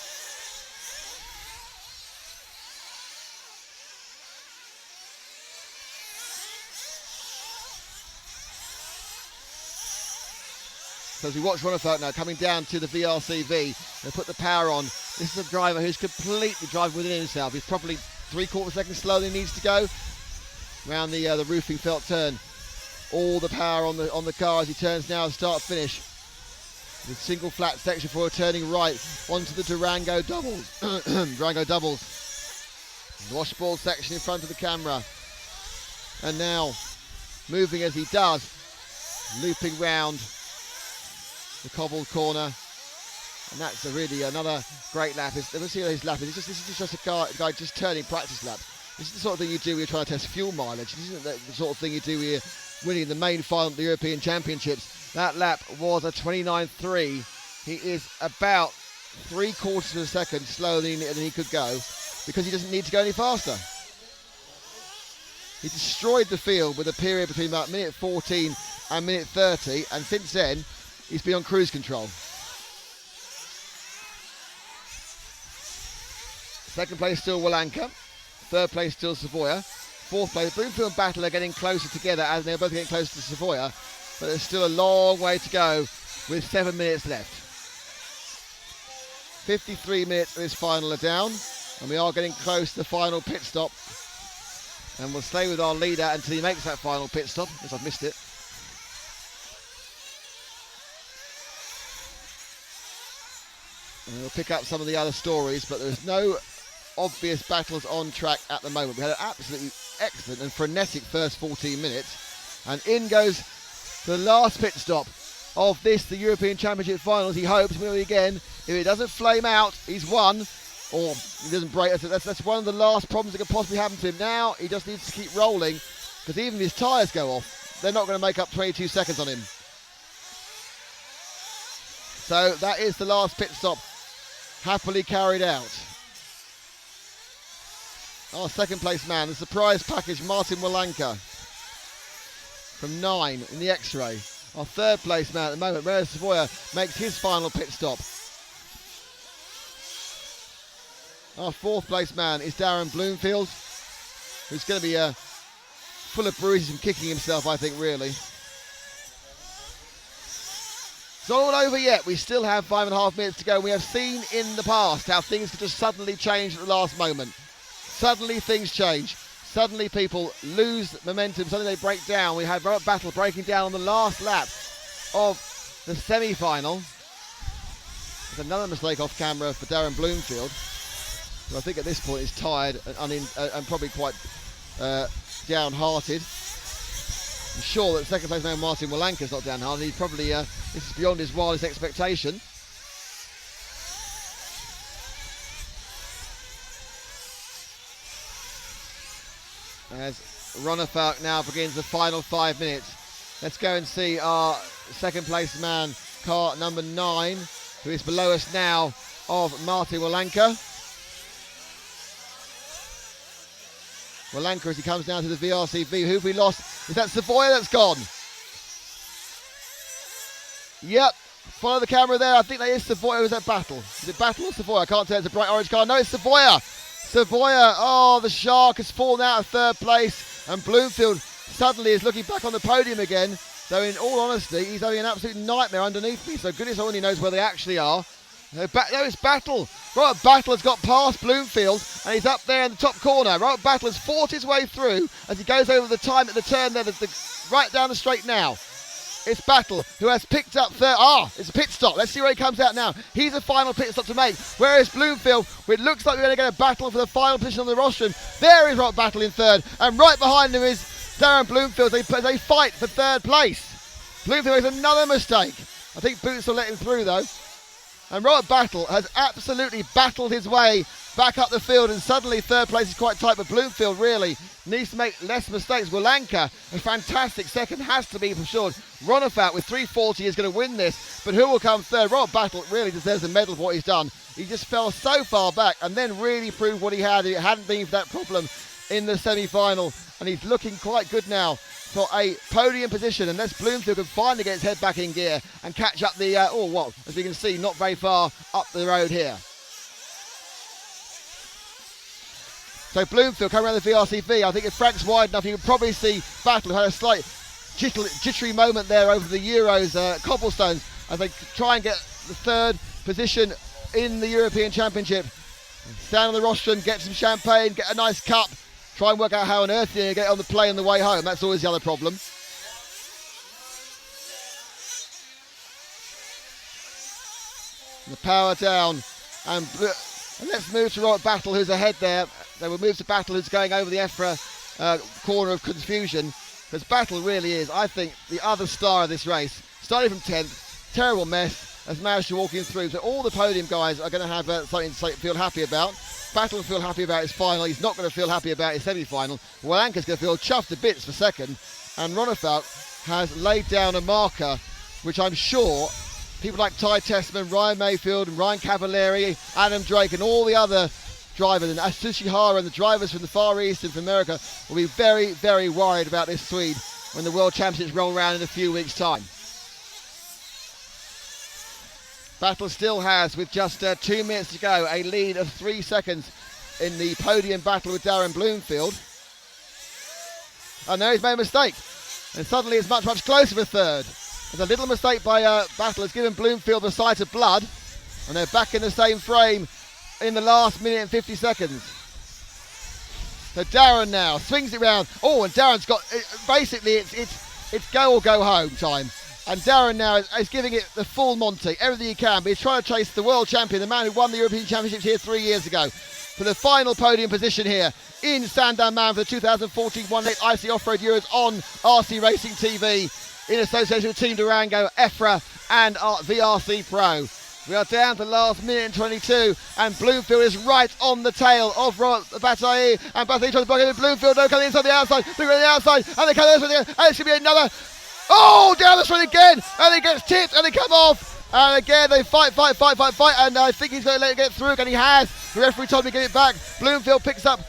So as we watch Ronefeld now coming down to the VRCV, they put the power on. This is a driver who's completely driving within himself. He's probably 3/4 seconds slower than he needs to go around the roofing felt turn. All the power on the car as he turns now, start finish. With single flat section for turning right onto the Durango doubles. Durango doubles. Washboard section in front of the camera. And now moving as he does, looping round the cobbled corner, and that's really another great lap. Let's see how his lap is. This is just a guy just turning practice laps. This is the sort of thing you do when you're trying to test fuel mileage. This isn't the sort of thing you do when you're winning the main final of the European Championships. That lap was a 29.3. He is about 3/4 of a second slower than he could go, because he doesn't need to go any faster. He destroyed the field with a period between about minute 14 and minute 30, and since then he's been on cruise control. 2nd place still Wolanka. 3rd place still Savoia. 4th place, Bloomfield and Battle are getting closer together as they're both getting closer to Savoia, but there's still a long way to go with 7 minutes left. 53 minutes of this final are down, and we are getting close to the final pit stop. And we'll stay with our leader until he makes that final pit stop, because I've missed it. And we'll pick up some of the other stories, but there's no obvious battles on track at the moment. We had an absolutely excellent and frenetic first 14 minutes, and in goes the last pit stop of the European Championship Finals. He hopes, will he again? If it doesn't flame out, he's won, or he doesn't break. That's one of the last problems that could possibly happen to him. Now he just needs to keep rolling, because even if his tyres go off, they're not going to make up 22 seconds on him. So that is the last pit stop happily carried out. Our 2nd place man, the surprise package, Martin Wolanka from 9 in the X-ray. Our 3rd place man at the moment, Renault Savoia, makes his final pit stop. Our fourth place man is Darren Bloomfield, who's going to be full of bruises and kicking himself, I think, really. It's not all over yet. We still have 5.5 minutes to go. We have seen in the past how things could just suddenly change at the last moment. Suddenly things change. Suddenly people lose momentum. Suddenly they break down. We had Robert Battle breaking down on the last lap of the semi-final. There's another mistake off camera for Darren Bloomfield, who I think at this point is tired and probably quite downhearted. I'm sure that second place man Martin Walanka's not downhearted. He's probably, this is beyond his wildest expectation. As Ronefalk now begins the final 5 minutes. Let's go and see our second place man, car number 9, who is below us now of Martin Walanka. Walanka as he comes down to the VRCV. Who have we lost? Is that Savoya that's gone? Yep. Follow the camera there. I think that is Savoya. Was that Battle? Is it Battle or Savoya? I can't tell. It's a bright orange car. No, it's Savoya. Savoya. Oh, the Shark has fallen out of third place. And Bloomfield suddenly is looking back on the podium again. Though in all honesty, he's having an absolute nightmare underneath me. So goodness only knows where they actually are. No, it's Battle. Robert Battle has got past Bloomfield and he's up there in the top corner. Robert Battle has fought his way through as he goes over the time at the turn there, right down the straight now. It's Battle who has picked up third. It's a pit stop. Let's see where he comes out now. He's a final pit stop to make. Whereas Bloomfield, it looks like we're going to get a battle for the final position on the rostrum. There is Robert Battle in third. And right behind him is Darren Bloomfield. They fight for third place. Bloomfield makes another mistake. I think Boots will let him through though. And Robert Battle has absolutely battled his way back up the field, and suddenly third place is quite tight, but Bloomfield really needs to make less mistakes. Walanka, a fantastic second, has to be for sure. Ronefalk with 340 is going to win this, but who will come third? Robert Battle really deserves a medal for what he's done. He just fell so far back and then really proved what he had. It hadn't been for that problem in the semi-final, and he's looking quite good now for a podium position, unless Bloomfield can finally get his head back in gear and catch up the, as we can see, not very far up the road here. So Bloomfield coming around the VRCV. I think if Frank's wide enough, you can probably see Battle, who had a slight jittery moment there over the Euros cobblestones as they try and get the third position in the European Championship. Stand on the rostrum, get some champagne, get a nice cup. Try and work out how on earth you're going to get on the plane on the way home. That's always the other problem. The power down. And let's move to Robert Battle, who's ahead there. Then we'll move to Battle, who's going over the EFRA corner of confusion. Because Battle really is, I think, the other star of this race. Starting from 10th, terrible mess, has managed to walk him through. So all the podium guys are going to have something to feel happy about. Battle will feel happy about his final. He's not going to feel happy about his semi-final. Walanka's going to feel chuffed to bits for second. And Ronefalk has laid down a marker, which I'm sure people like Ty Tessman, Ryan Mayfield, Ryan Cavalieri, Adam Drake, and all the other drivers, and Asushi Hara and the drivers from the Far East and from America will be very, very worried about this Swede when the World Championships roll around in a few weeks' time. Battle still has, with just 2 minutes to go, a lead of 3 seconds in the podium battle with Darren Bloomfield. And there he's made a mistake. And suddenly it's much, much closer for third. There's a little mistake by Battle has given Bloomfield the sight of blood. And they're back in the same frame in the last minute and 50 seconds. So Darren now swings it round. Oh, and Darren's got, basically it's go or go home time. And Darren now is giving it the full Monty, everything he can, but he's trying to chase the world champion, the man who won the European Championships here 3 years ago, for the final podium position here in Sandown for the 2014 1/8 IC Off-Road Euros on RC Racing TV in association with Team Durango, EFRA and VRC Pro. We are down to the last minute and 22, and Bloomfield is right on the tail of Bataille, and Bataille tries to block it. Bloomfield no coming inside the outside, Bloomfield on the outside, and they come over the, and it should be another. Oh, down the straight again, and he gets tipped, and they come off, and again they fight, and I think he's going to let it get through, and he has. The referee told him to get it back. Bloomfield picks up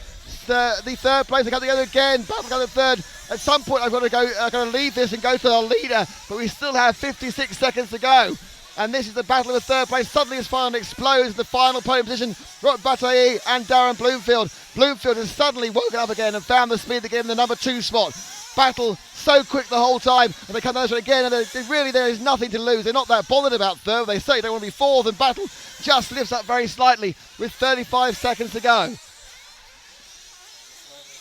the third place. They come together again. Battle comes to third. At some point, I've got to leave this and go to the leader, but we still have 56 seconds to go. And this is the battle of third place. Suddenly as final explodes. The final podium position, Robert Bataille and Darren Bloomfield. Bloomfield has suddenly woken up again and found the speed to give him the number 2 spot. Battle so quick the whole time, and they come down again, and really there is nothing to lose. They're not that bothered about third. They certainly don't want to be fourth, and Battle just lifts up very slightly with 35 seconds to go.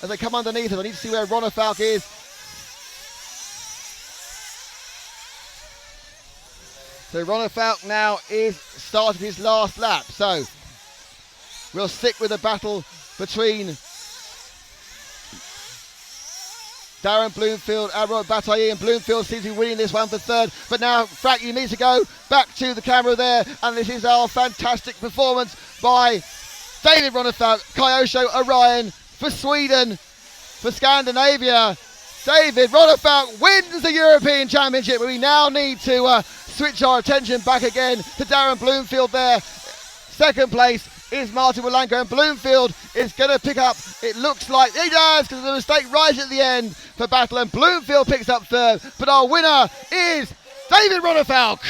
As they come underneath it, I need to see where Ronafalk is. So Ronafalk now is started his last lap. So we'll stick with the battle between Darren Bloomfield and Robert Bataille, and Bloomfield seems to be winning this one for third. But now, Frank, you need to go back to the camera there, and this is our fantastic performance by David Ronafalk, Kyosho Orion for Sweden, for Scandinavia. David Ronafalk wins the European Championship. We now need to switch our attention back again to Darren Bloomfield there. Second place is Martin Wilanko, and Bloomfield is going to pick up, it looks like he does, because there's a mistake right at the end for Battle, and Bloomfield picks up third, but our winner is David Ronafalk.